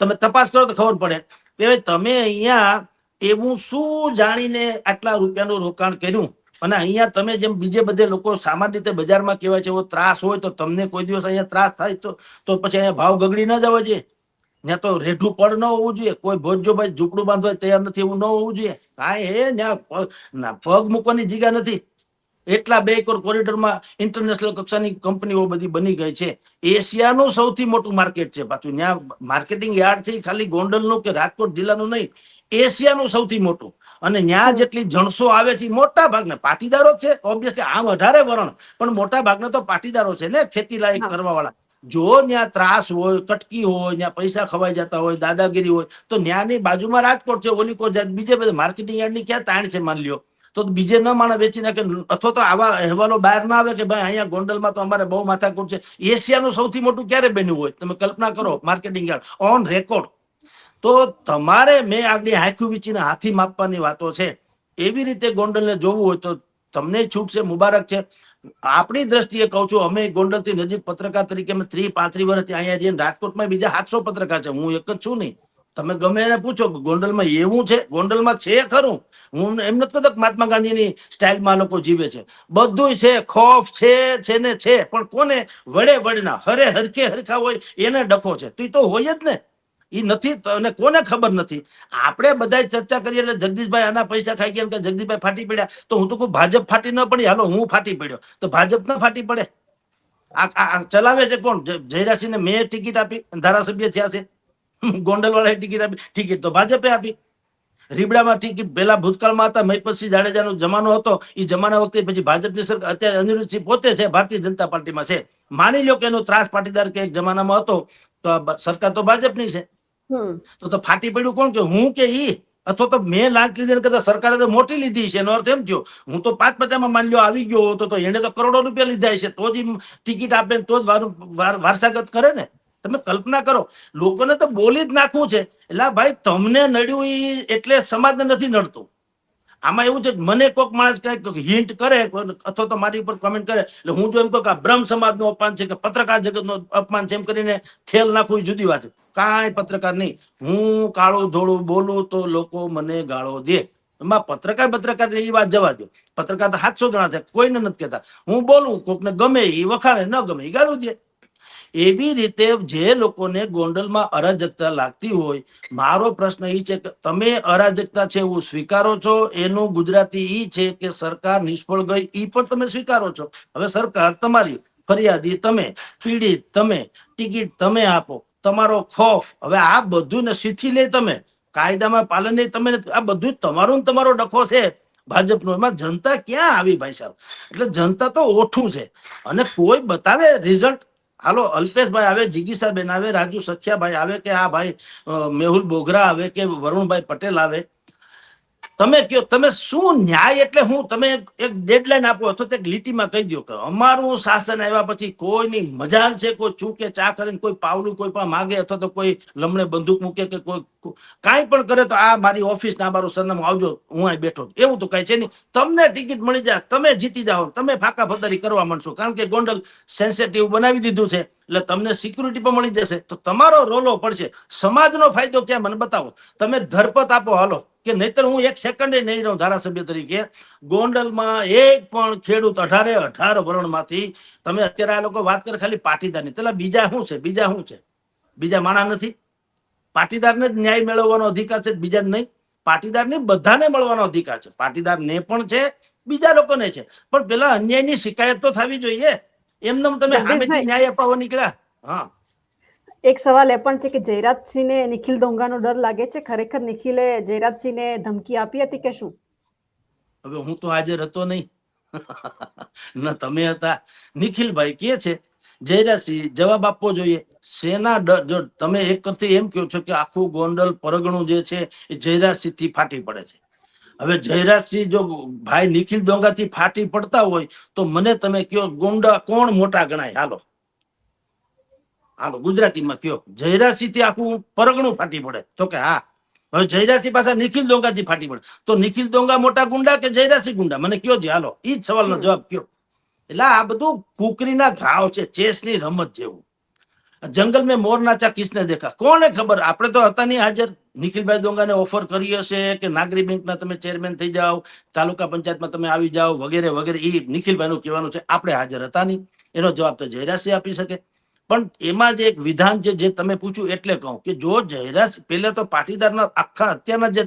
તમે તપાસ કરો તો ખબર પડે કે તમે અહીંયા એવું શું જાણીને આટલા રૂપિયાનું રોકાણ કર્યું. અને અહીંયા તમે જેમ બીજે બધે લોકો સામાન્ય રીતે બજારમાં કહેવાય છે, એવો ત્રાસ હોય તો તમને કોઈ દિવસ અહીંયા ત્રાસ થાય તો પછી અહીંયા ભાવ ગગડી ન જવા જોઈએ. ત્યાં તો રેઢું પડ ન હોવું જોઈએ, કોઈ ભોજોભાઈ ઝૂંપડું બાંધવા તૈયાર નથી એવું ન હોવું જોઈએ. કાંઈ ત્યાં પગ મૂકવાની જગ્યા નથી. એટલા 2 એકર કોરિડોરમાં ઇન્ટરનેશનલ કક્ષાની કંપનીઓ બધી બની ગઈ છે. એશિયાનું સૌથી મોટું માર્કેટ છે પાછું. ત્યાં માર્કેટિંગ યાર્ડ છે ખાલી ગોંડલનું કે રાજકોટ જિલ્લાનું નહીં, એશિયાનું સૌથી મોટું. અને ત્યાં જેટલી જણસો આવે છે મોટા ભાગના પાટીદારો છે. ઓબ્વિયસલી આમ 18 વરણ, પણ મોટા ભાગના તો પાટીદારો છે ને, ખેતી લાયક કરવા વાળા. જો ત્યાં ત્રાસ હોય, કટકી હોય, ત્યાં પૈસા ખવાઈ જતા હોય, દાદાગીરી હોય, તો ત્યાંની બાજુમાં રાજકોટ છે, ઓલી કોઈ બીજે બધે માર્કેટિંગ યાર્ડની ક્યાં તાણ છે માની લ્યો, તો બીજે ન માણે વેચી નાખે. અથવા તો આવા અહેવાલો બહાર ના આવે કે ભાઈ અહીંયા ગોંડલમાં તો અમારે બહુ માથાકૂટ છે. એશિયાનું સૌથી મોટું ક્યારે બન્યું હોય? તમે કલ્પના કરો. Marketing yard on record. તો તમારે મેં આગળ હાથું વીચીને હાથી માપવાની વાતો છે. એવી રીતે ગોંડલને જોવું હોય તો તમને છૂટ છે, મુબારક છે. આપણી દ્રષ્ટિએ કહું છું, અમે ગોંડલથી નજીક પત્રકાર તરીકે 30-35 વર્ષથી અહીંયા જઈએ. રાજકોટમાં બીજા 700 પત્રકાર છે, હું એક જ છું નહીં. તમે ગમે એને પૂછો ગોંડલમાં એવું છે, ગોંડલમાં છે ખરું. હું એમ નથી કહેતો મહાત્મા ગાંધીની સ્ટાઇલમાં લોકો જીવે છે. બધું છે, ખોફ છે ને છે, પણ કોને વડે હરે હરખે હરખા હોય એને ડખો છે. તો એ તો હોય જ ને, એ નથી અને કોને ખબર નથી. આપણે બધા ચર્ચા કરીએ એટલે જગદીશભાઈ આના પૈસા ખાઈ ગયા કે જગદીશભાઈ ફાટી પડ્યા, તો હું તો કોઈ ભાજપ ફાટી ન પડી, હાલો હું ફાટી પડ્યો તો ભાજપ ના ફાટી પડે. આ ચલાવે છે કોણ? જયરાસિંહ ને મેં ટિકિટ આપી, ધારાસભ્ય થયા છે. ગોંડલ વાળાએ ટિકિટ આપી, ટિકિટ તો ભાજપે આપી. રીબડામાં ટિકિટ પેલા ભૂતકાળમાં હતા, મહિપતસિંહ જાડેજાનો જમાનો હતો, એ જમાના વખતે પછી ભાજપની સરકાર, અત્યારે અનિરુદ્ધસિંહ પોતે છે ભારતીય જનતા પાર્ટીમાં છે. માની લો કે એનો ત્રાસ પાટીદાર કે એક જમાનામાં હતો, તો સરકાર તો ભાજપની છે. તો ફાટી પડ્યું કોણ? કે હું કે ઈ? અથવા તો મેં લાંચ લીધી કરતા સરકારે તો મોટી લીધી છે, એનો અર્થ એમ થયો હું તો 5-50 માની લ્યો આવી ગયો તો એને તો કરોડો રૂપિયા લીધા છે, તો જ ટિકિટ આપે, તો જ વારસાગત કરે ને. તમે કલ્પના કરો, લોકોને તો બોલી જ નાખવું છે. એટલે ભાઈ તમને નડ્યું એટલે સમાજને નથી નડતું. આમાં એવું છે, મને કોઈક માણસ કઈક હિન્ટ કરે અથવા તો મારી ઉપર કોમેન્ટ કરે એટલે હું જો એમ કહું કે આ બ્રહ્મ સમાજનું અપમાન છે કે પત્રકાર જગતનું અપમાન છે, એમ કરીને ખેલ નાખવું જુદી વાત છે. કાંઈ પત્રકાર નહીં. હું કાળું ધોળું બોલું તો લોકો મને ગાળો દે. એમાં પત્રકાર એ વાત જવા દો. પત્રકાર તો 700 જણા છે, કોઈને નથી કહેતા. હું બોલું, કોકને ગમે એ વખાણે, ન ગમે એ ગાળું દે. એવી રીતે જે લોકોને ગોંડલમાં અરાજકતા લાગતી હોય, મારો પ્રશ્ન એ છે કે તમે અરાજકતા છે એવું સ્વીકારો છો? એનું ગુજરાતી ઈ છે કે સરકાર નિષ્ફળ ગઈ, ઈ પણ તમે સ્વીકારો છો. હવે સરકાર તમારી, ફરિયાદી તમે, પીડિત તમે, ટિકિટ તમે આપો, તમારો ખોફ, હવે આ બધું ને શીખી લે તમે, કાયદામાં પાલન નહીં તમે, આ બધું તમારો ડખો છે ભાજપનો. એમાં જનતા ક્યાં આવી ભાઈ સાહેબ? એટલે જનતા તો ઓઠું છે. અને કોઈ બતાવે રિઝલ્ટ. હાલો અલ્પેશભાઈ આવે, જિગીસાબેન આવે, રાજુ સખિયાભાઈ આવે, કે આ ભાઈ મેહુલ બોગરા આવે, કે વરુણભાઈ પટેલ આવે, તમે કયો તમે શું ન્યાય એટલે હું? તમે એક ડેડલાઈન આપો અથવા એક લીટીમાં કહી દો કે અમારું શાસન આવ્યા પછી કોઈની મજાલ છે, કોઈ ચૂકે ચા કરીને કોઈ પાવલું કોઈ પણ માગે અથવા તો કોઈ લમણે બંદૂક મૂકે કે કોઈ કાંઈ પણ કરે તો આ મારી ઓફિસ ના મારું સરનામું આવજો, હું અહીં બેઠો. એવું તો કઈ છે નહીં. તમને ટિકિટ મળી જાય, તમે જીતી જાઓ, તમે ફાકા ફદારી કરવા માંડશો, કારણ કે ગોંડલ સેન્સિટિવ બનાવી દીધું છે એટલે તમને સિક્યુરિટી પણ મળી જશે, તો તમારો રોલો પડશે. સમાજનો ફાયદો ક્યાં મને બતાવો. તમે ધરપત આપો હાલો, કે નહીતર હું એક સેકન્ડે નહીં રહું ધારાસભ્ય તરીકે. ગોંડલમાં એક પણ ખેડૂત 18 વરણમાંથી, તમે અત્યારે આ લોકો વાત કરે ખાલી પાટીદારની, પેલા બીજા શું છે? બીજા માણા નથી? પાટીદારને જ ન્યાય મેળવવાનો અધિકાર છે, બીજા જ નહીં. પાટીદારને બધાને મળવાનો અધિકાર છે. પાટીદારને પણ છે, બીજા લોકોને છે, પણ પેલા અન્યાયની શિકાયત તો થવી જોઈએ. એમને તમે સામેથી ન્યાય અપાવવા નીકળ્યા. હા, એક સવાલ એ પણ છે કે જયરાજસિંહને નિખિલ દોંગાનો ડર લાગે છે? ખરેખર નિખિલે જયરાજસિંહને ધમકી આપી હતી કે શું? હવે હું તો હાજર હતો નહીં ન તમે હતા. નિખિલભાઈ કે છે જયરાજસિંહ જવાબ આપવો જોઈએ. સેના જો તમે એક કરતી એમ કહો છો કે આખું ગોંડલ પરગણું જે છે એ જયરાજસિંહ થી ફાટી પડે છે. હવે જયરાજસિંહ જો ભાઈ નિખિલ દોંગાથી ફાટી પડતા હોય તો મને તમે કયો ગોંડા કોણ મોટા ગણાય? હાલો ગુજરાતીમાં કયો, જયરાજસિંહ થી આખું પરગણું ફાટી પડે? તો કે હા. હવે જયરાજસિંહ પાછા નિખિલ દોંગાથી ફાટી પડે તો નિખિલ દોંગા મોટા ગુંડા કે જયરાજસિંહ ગુંડા? મને કયો છે, હાલો ઈ જ સવાલનો જવાબ કયો. એટલે આ બધું કુકરીના ઘાવ છે, ચેસની રમત જેવું. જંગલ મેં મોર નાચા કિસને દેખા, કોને ખબર? આપણે તો હતા નહીં હાજર. નિખિલભાઈ દોંગાને ઓફર કરી હશે કે નાગરી બેંકના તમે ચેરમેન થઈ જાઓ, તાલુકા પંચાયતમાં તમે આવી જાઓ, વગેરે વગેરે. એ નિખિલભાઈ નું કહેવાનું છે, આપણે હાજર હતા નહીં. એનો જવાબ તો જયરાજસિંહ આપી શકે. પણ એમાં જે એક વિધાન છે જે તમે પૂછ્યું એટલે કહું કે જો જયરાજ પેલા તો પાટીદારના આખા અત્યારના જે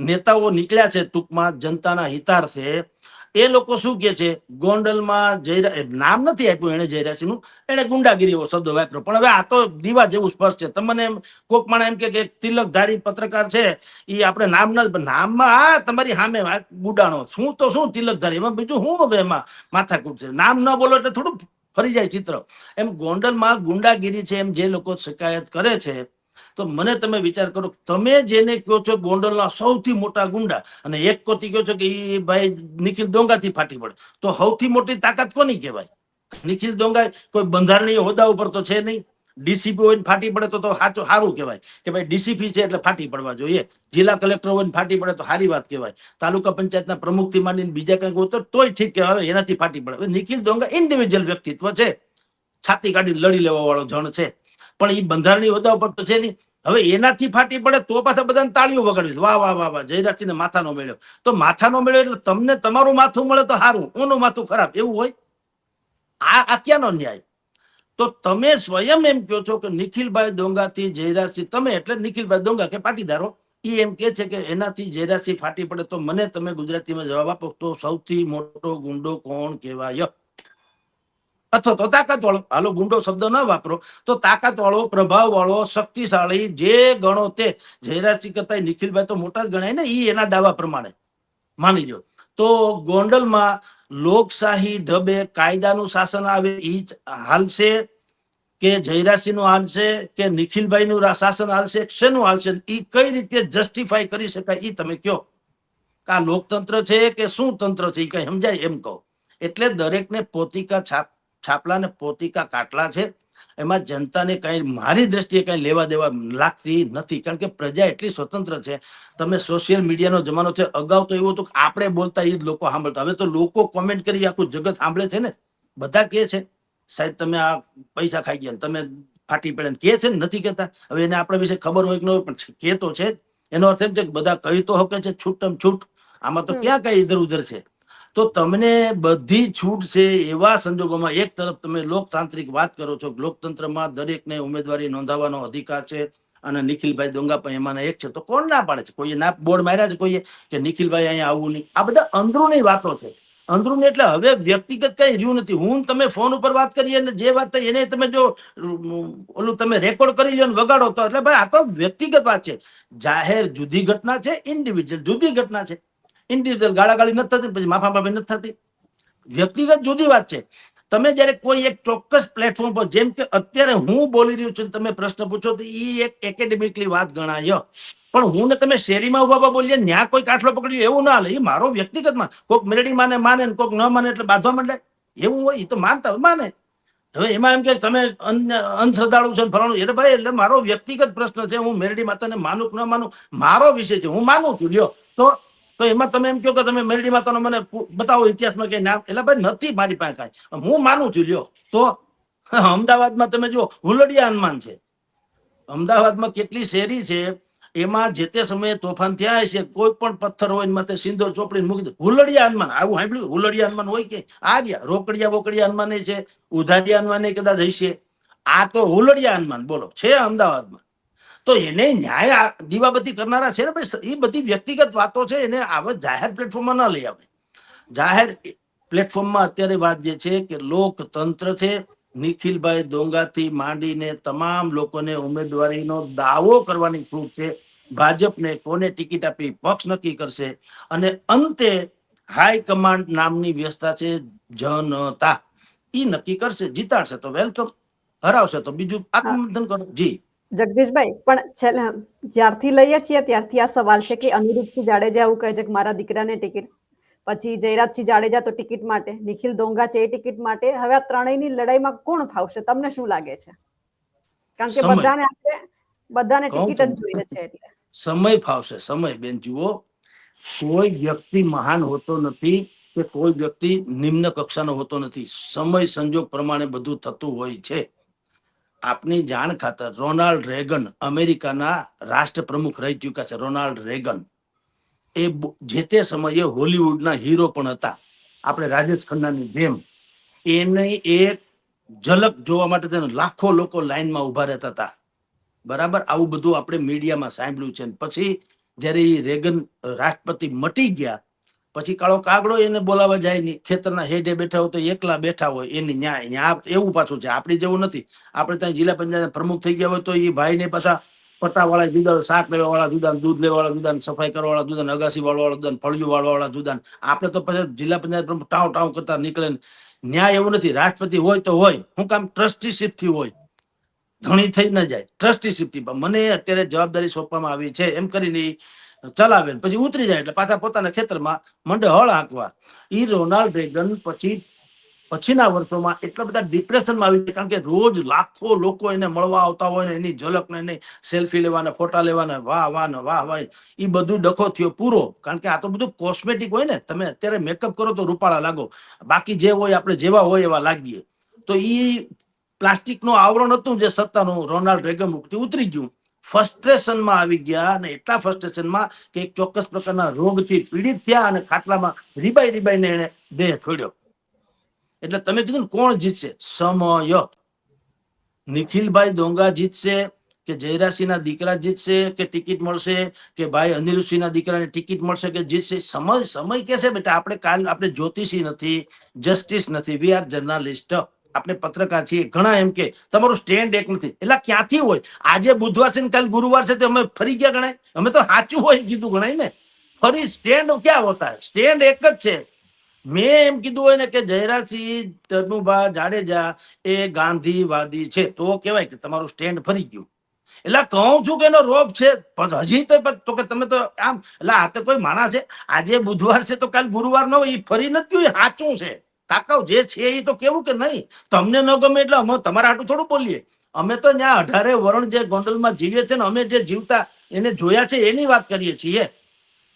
નેતાઓ નીકળ્યા છે ટૂંકમાં જનતાના હિતાર્થે એ લોકો શું કે છે ગોંડલમાં નામ નથી આપ્યું એને જયરાજસિંહનું, એને ગુંડાગીરી એવો શબ્દ વાપર્યો. પણ હવે આ તો દીવા જેવું સ્પષ્ટ છે. તમને એમ કોક માણસ એમ કે તિલકધારી પત્રકાર છે એ આપણે નામમાં આ તમારી સામે ગુડાણો શું તો શું તિલકધારી, એમાં બીજું શું હવે એમાં માથાકૂટ છે. નામ ન બોલો એટલે થોડું ફરી જાય ચિત્ર. એમ ગોંડલમાં ગુંડાગીરી છે એમ જે લોકો શિકાયત કરે છે તો મને તમે વિચાર કરો, તમે જેને કહો છો ગોંડલના સૌથી મોટા ગુંડા અને એક કોતી કહો છો કે એ ભાઈ નિખિલ ડોંગાથી ફાટી પડે, તો સૌથી મોટી તાકાત કોની કહેવાય? નિખિલ ડોંગા કોઈ બંધારણીય હોદ્દા ઉપર તો છે નહીં. ડીસીપી હોય ફાટી પડે તો સારું કહેવાય કે ભાઈ ડીસીપી છે એટલે ફાટી પડવા જોઈએ. જિલ્લા કલેક્ટર હોય ફાટી પડે તો સારી વાત કહેવાય. તાલુકા પંચાયતના પ્રમુખ થી માંડીને બીજા કંઈક હોય તો તોય ઠીક કહેવાય, એનાથી ફાટી પડે. નિખિલ ડોંગા ઇન્ડિવિજ્યુઅલ વ્યક્તિત્વ છે, છાતી કાઢીને લડી લેવા વાળો જણ છે, પણ એ બંધારણીય હોદ્દા ઉપર તો છે નહીં. હવે એનાથી ફાટી પડે તો પાછા બધાને તાળીઓ વગાડવી, વાહ વાહ વાહ વાહ જયરાજસિંહને માથાનો મેળ્યો. તો માથાનો મેળ્યો એટલે તમને તમારું માથું મળે તો સારું, ઓનું માથું ખરાબ, એવું હોય? આ ક્યાંનો ન્યાય? તો તમે સ્વયં એમ કહો છો કે નિખિલભાઈ ડોંગાથી જયરાજસિંહ, તમે એટલે નિખિલભાઈ ડોંગા કે પાટીદારો એ એમ કે છે કે એનાથી જયરાજસિંહ ફાટી પડે, તો મને તમે ગુજરાતીમાં જવાબ આપો તો સૌથી મોટો ગુંડો કોણ કહેવાય? અથવા તો તાકાત વાળો, હાલો ગુંડો શબ્દ ન વાપરો, તો તાકાત વાળો, પ્રભાવ વાળો, શક્તિશાળી જે ગણો તે. જયરાજસિંહ કરતા નિખિલભાઈ તો મોટા જ ગણાય ને એ એના દાવા પ્રમાણે માની લો. તો ગોંડલમાં લોકશાહી ઢબે કાયદાનું શાસન આવે એ જ હાલશે કે જયરાજસિંહ નું હાલશે કે નિખિલભાઈ નું શાસન હાલશે, શેનું હાલશે? એ કઈ રીતે જસ્ટિફાઈ કરી શકાય એ તમે કયો. આ લોકતંત્ર છે કે શું તંત્ર છે એ કઈ સમજાય એમ કહો. એટલે દરેકને પોતિકા છાપલા ને પોતિકા કાટલા છે. એમાં જનતાને કઈ મારી દ્રષ્ટિએ કઈ લેવા દેવા લાગતી નથી, કારણ કે પ્રજા એટલી સ્વતંત્ર છે. તમે સોશિયલ મીડિયાનો જમાનો છે, અગાઉ તો એવું હતું કે આપણે બોલતા એ જ લોકો સાંભળતા. હવે તો લોકો કોમેન્ટ કરી આખું જગત સાંભળે છે ને. બધા કે છે સાહેબ તમે આ પૈસા ખાઈ ગયા, તમે ફાટી પડે કે છે ને, નથી કેતા? હવે એને આપણા વિશે ખબર હોય કે ન હોય પણ કે તો છે. એનો અર્થ એમ છે કે બધા કહી તો હકે છે છૂટમ છૂટ, આમાં તો ક્યાં કઈ ઇધર ઉધર છે. તો તમને બધી છૂટ છે. એવા સંજોગોમાં એક તરફ તમે લોકતાંત્રિક વાત કરો છો, લોકતંત્રમાં દરેકને ઉમેદવારી નોંધાવવાનો અધિકાર છે અને નિખિલભાઈ ડોંગા પણ એમાંના એક છે, તો કોણ ના પાડે છે? કોઈએ ના બોર્ડ માર્યા છે કોઈએ કે નિખિલભાઈ અહીંયા આવવું નહીં? આ બધા અંદરૂની વાતો છે. અંદરૂની એટલે હવે વ્યક્તિગત કઈ રહ્યું નથી. હું તમે ફોન ઉપર વાત કરીએ અને જે વાત થઈ એને તમે જો ઓલું તમે રેકોર્ડ કરી લો ને વગાડો તો એટલે ભાઈ આ તો વ્યક્તિગત વાત છે. જાહેર જુદી ઘટના છે, ઇન્ડિવિજ્યુઅલ જુદી ઘટના છે. ઇન્ડિવિજ્યુઅલ ગાળાગાળી નથી થતી, પછી માફા માફી નથી થતી. વ્યક્તિગત જુદી વાત છે. તમે જયારે કોઈ એક ચોક્કસ પ્લેટફોર્મ પર, જેમ કે અત્યારે હું બોલી રહ્યું છું, તમે પ્રશ્ન પૂછો તો એ એક એકેડેમિકલી વાત ગણાય. પણ હું ને તમે શેરીમાં ઉભા બોલીએ ન્યા કોઈ કાઠલો પકડ્યો એવું ના હાલે. એ મારો વ્યક્તિગત માં કોઈક મેલડી માને માને કોઈક ન માને એટલે બાંધવા માંડે, એવું હોય? એ તો માનતા હોય માને. હવે એમાં એમ કે તમે અંધશ્રદ્ધાળુ છો ફલાણું, એટલે ભાઈ એટલે મારો વ્યક્તિગત પ્રશ્ન છે. હું મેરડી માતાને માનું કે ન માનું મારો વિષય છે, હું માનું છું. લ્યો તો એમાં તમે એમ કહો કે તમે મેરડી માતાનો મને બતાવો ઇતિહાસમાં કઈ નામ, એટલે ભાઈ નથી મારી પાસે કાંઈ, હું માનું છું. લ્યો તો અમદાવાદમાં તમે જુઓ હુલડિયા હનુમાન છે. અમદાવાદમાં કેટલી શેરી છે, એમાં જે તે સમયે તોફાન થયા છે, કોઈ પણ પથ્થર હોય માથે સિંદૂર ચોપડીને મૂકી દે, હુલડિયા હનુમાન. આવું સાંભળ્યું? હુલડિયા હનુમાન હોય કે આ રહ્યા રોકડિયા બોકડિયા હનુમાન છે, ઉધારિયા હનુમાન કદાચ હશે. આ તો હુલડિયા હનુમાન બોલો છે અમદાવાદમાં. તો એને ન્યાય દીવાબત્તી કરનારા છે ને ભાઈ. એ બધી વ્યક્તિગત વાતો છે, એને આવે જાહેર પ્લેટફોર્મમાં ના લઈ આવે. જાહેર પ્લેટફોર્મમાં અત્યારે વાત જે છે કે લોકતંત્ર છે. નિખિલભાઈ ડોંગાથી માંડીને તમામ લોકોને ઉમેદવારીનો દાવો કરવાની છૂટ છે. ભાજપને કોને ટિકિટ આપી પક્ષ નક્કી કરશે અને અંતે હાઈકમાન્ડ નામની વ્યવસ્થા છે, જનતા ઈ નક્કી કરશે. જીતાડશે તો વેલકમ, હરાવશે તો બીજું આત્મમંથન કરો. જી જગદીશભાઈ, પણ છેલ્લે જ્યારથી લઈએ છીએ ત્યારથી આ સવાલ છે કે અનિરુદ્ધસિંહ જાડેજા એવું કહે છે કે મારા દીકરાને ટિકિટ, પછી જયરાજસિંહ જાડેજા તો ટિકિટ માટે, નિખિલ ડોંગા છે એ ટિકિટ માટે. હવે આ ત્રણેયની લડાઈમાં કોણ ફાવશે? તમને શું લાગે છે? કારણ કે સમય બધાને કહું ટિકિટ જ છું, જોઈએ છે એટલે. સમય ફાવશે. સમય બેન જુઓ, કોઈ વ્યક્તિ મહાન હોતો નથી કે કોઈ વ્યક્તિ નિમ્ન કક્ષાનો હોતો નથી. સમય સંજોગ પ્રમાણે બધું થતું હોય છે. આપની જાણ ખાતર રોનાલ્ડ રેગન અમેરિકાના રાષ્ટ્ર પ્રમુખ રહી ચુક્યા છે. રોનાલ્ડ રેગન એ જે તે સમયે હોલિવૂડના હીરો પણ હતા, આપણે રાજેશ ખન્નાની જેમ. એને એક ઝલક જોવા માટે તેને લાખો લોકો લાઈનમાં ઉભા રહેતા હતા. બરાબર, આવું બધું આપણે મીડિયામાં સાંભળ્યું છે. પછી જયારે ઈ રેગન રાષ્ટ્રપતિ મટી ગયા પછી કાળો કાગડો એને બોલાવવા જાય નહીં. ખેતરના હેડે બેઠા હોય તો એકલા બેઠા હોય એની ન્યાય ન્યા એવું પાછું છે. આપણી જેવું નથી. આપણે ત્યાં જિલ્લા પંચાયત પ્રમુખ થઈ ગયા હોય તો એ ભાઈને પાછા પટ્ટાવાળા જુદા, શાક લેવા વાળા જુદા, દૂધ લેવા વાળા જુદા, સફાઈ કરવા વાળા જુદા, અગાસી વાળવા વાળા જુદા, ફળિયું વાળવા વાળા જુદા. આપણે તો પછી જિલ્લા પંચાયત પ્રમુખ ટાવ ટાવ કરતા નીકળે. ન્યાય એવું નથી. રાષ્ટ્રપતિ હોય તો હોય, હું કામ ટ્રસ્ટીશીપ થી હોય, ધણી થઈ ન જાય ટ્રસ્ટીશીપ થી. મને અત્યારે જવાબદારી સોંપવામાં આવી છે એમ કરીને ચલાવે, પછી ઉતરી જાય એટલે પાછા પોતાના ખેતરમાં મંડે હળ હાંકવા. ઈ રોનાલ્ડ રેગન પછીના વર્ષોમાં એટલા બધા ડિપ્રેશનમાં આવી ગયા, કારણ કે રોજ લાખો લોકો એને મળવા આવતા હોય ને એની ઝલક ને એની સેલ્ફી લેવાના, ફોટા લેવાના, વાહ વાહ ને વાહ વાહ, એ બધું ડખો થયો પૂરો. કારણ કે આ તો બધું કોસ્મેટિક હોય ને, તમે અત્યારે મેકઅપ કરો તો રૂપાળા લાગો, બાકી જે હોય આપણે જેવા હોય એવા લાગીએ. તો ઈ પ્લાસ્ટિક નું આવરણ હતું જે સત્તાનું, રોનાલ્ડ રેગન ઉતરી ગયું. ફ્રસ્ટ્રેશનમાં આવી ગયા અને એટલા ફ્રસ્ટ્રેશનમાં કે એક ચોક્કસ પ્રકારના રોગથી પીડિત થયા અને ખાટલામાં રીબાઈ રીબાઈને એને દેહ છોડ્યો. એટલે તમે કીધું ને કોણ જીતશે? સમય. નિખિલભાઈ ડોંગા જીતશે કે જયરાસિંહના દીકરા જીતશે કે ટિકિટ મળશે કે ભાઈ અનિરુદ્ધસિંહના દીકરાને ટિકિટ મળશે કે જીતશે? સમય કેસે બેટા. આપણે જ્યોતિષી નથી, જસ્ટિસ નથી, વી આર જર્નાલિસ્ટ. આપણે પત્રકાર છીએ. ઘણા એમ કે તમારું સ્ટેન્ડ એક નથી. એટલે ક્યાંથી હોય? આજે બુધવાર છે ને કાલ ગુરુવાર છે તો અમે ફરી ગયા ગણાય? અમે તો સાચું હોય કીધું ગણાય ને. ફરી સ્ટેન્ડ ક્યાં હોતા? સ્ટેન્ડ એક જ છે. મેં એમ કીધું હોય ને કે જયરાસિંહ તનુભા જાડેજા એ ગાંધીવાદી છે તો કેવાય કે તમારું સ્ટેન્ડ ફરી ગયું. એટલે કહું છું કે એનો રોપ છે હજી તો કે તમે તો આમ, એટલે આ તો કોઈ માણસ છે. આજે બુધવાર છે તો કાલ ગુરુવાર ન હોય, એ ફરી નથી ગયું. સાચું છે. કાકાઓ જે છે એ તો કેવું કે નહીં તમને ન ગમે એટલે અમે તમારા હાટું થોડું બોલીએ. અમે તો ત્યાં 18 વરણ જે ગોંડલમાં જીવીએ છીએ ને, અમે જે જીવતા એને જોયા છે એની વાત કરીએ છીએ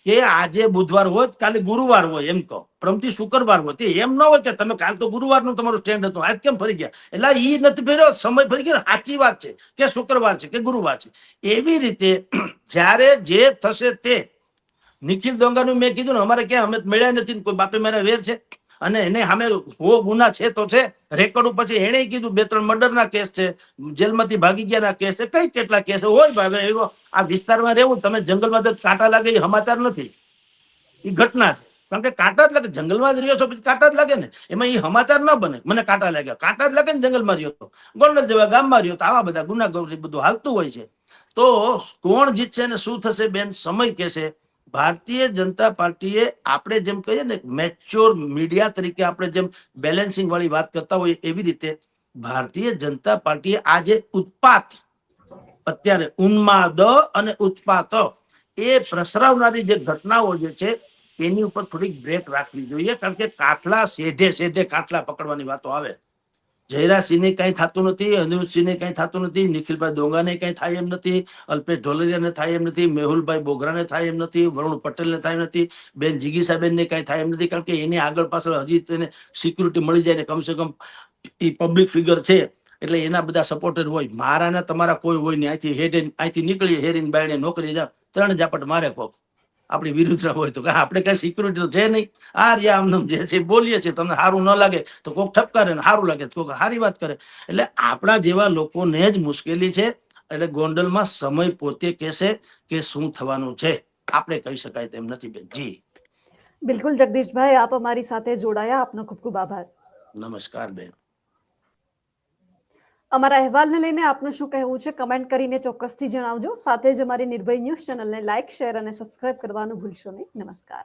કે આજે બુધવાર હોય કાલે ગુરુવાર હોય. એમ કહો પ્રમથી શુક્રવાર હોય, એમ ન હોય કે તમે કાલ તો ગુરુવારનું તમારું સ્ટેન્ડ હતું, આજ કેમ ફરી ગયા? એટલે ઈ નથી ફેર્યો, સમય ફરી ગયો. સાચી વાત છે કે શુક્રવાર છે કે ગુરુવાર છે. એવી રીતે જ્યારે જે થશે તે. નિખિલ દોંગાનું મેં કીધું ને, અમારે ક્યાં અમે મળ્યા નથી, કોઈ બાપે મારા વેર છે? અને એને સામે ગુના છે તો છે. રેકોર્ડ ઉપર છે. એને કીધું 2-3 મર્ડરના કેસ છે, જેલમાંથી ભાગી ગયાના કેસ છે, કઈ કેટલા કેસ હોય. ભાવે એવો આ વિસ્તારમાં રહેવું, તમે જંગલમાં તો કાંટા લાગે એ સમાચાર નથી, એ ઘટના છે. કારણ કે કાંટા જ લાગે. જંગલમાં જ રહ્યો છો પછી કાંટા જ લાગે ને. એમાં એ સમાચાર ન બને મને કાંટા લાગ્યા. કાંટા જ લાગે ને જંગલમાં રહ્યો તો. ગોંડલ જેવા ગામમાં રહ્યો તો આવા બધા ગુનાગોરી બધું હાલતું હોય છે. તો કોણ જીતશે ને શું થશે બેન, સમય કહેશે. ભારતીય જનતા પાર્ટીએ આપણે જેમ કહીએ ને મેચ્યોર મીડિયા તરીકે આપણે જેમ બેલેન્સિંગ વાળી વાત કરતા હોઈએ એવી રીતે ભારતીય જનતા પાર્ટીએ આજે ઉત્પાત, અત્યારે ઉન્માદ અને ઉત્પાત એ પ્રસરાવનારી જે ઘટનાઓ જે છે એની ઉપર થોડીક બ્રેક રાખવી જોઈએ. કારણ કે કાટલા સેધે કાટલા પકડવાની વાતો આવે. જયરાસિંહને કઈ થતું નથી, અનિરુદ્ધસિંહને કઈ થતું નથી, નિખિલભાઈ ડોંગાને કઈ થાય એમ નથી, અલ્પેશ ઢોલરિયાને થાય એમ નથી, મેહુલભાઈ બોગરાને થાય એમ નથી, વરુણ પટેલને થાય એમ નથી, બેન જીગીસાબેનને કઈ થાય એમ નથી. કારણ કે એની આગળ પાછળ હજી તેને સિક્યુરિટી મળી જાય ને, કમસે કમ એ પબ્લિક ફિગર છે એટલે એના બધા સપોર્ટર હોય. મારા ને તમારા કોઈ હોય નહીં. અહીંથી નીકળીએ હેરીને બાયણે નોકરી જાવ 3 ઝાપટ મારે કોક આપણી વિરુદ્ધ હોય તો આપણે કઈ સિક્યુરિટી તો છે નહીં. આ રહ્યા આમ જે છે બોલીએ છીએ, તમને સારું ન લાગે તો કોક ઠપકારે ને સારું લાગે તો કોક સારી વાત કરે. એટલે આપણા જેવા લોકોને જ મુશ્કેલી છે. એટલે ગોંડલમાં સમય પોતે કહેશે કે શું થવાનું છે. આપણે કહી શકાય તેમ નથી બેન. જી બિલકુલ જગદીશભાઈ, આપ અમારી સાથે જોડાયા, આપનો ખૂબ ખૂબ આભાર. નમસ્કાર બેન. અમારા અહેવાલને લઈને આપનું શું કહેવું છે કમેન્ટ કરીને ચોક્કસથી જણાવજો. સાથે જ અમારી નિર્ભય ન્યૂઝ ચેનલને લાઇક, શેર અને સબસ્ક્રાઇબ કરવાનું ભૂલશો નહીં. નમસ્કાર.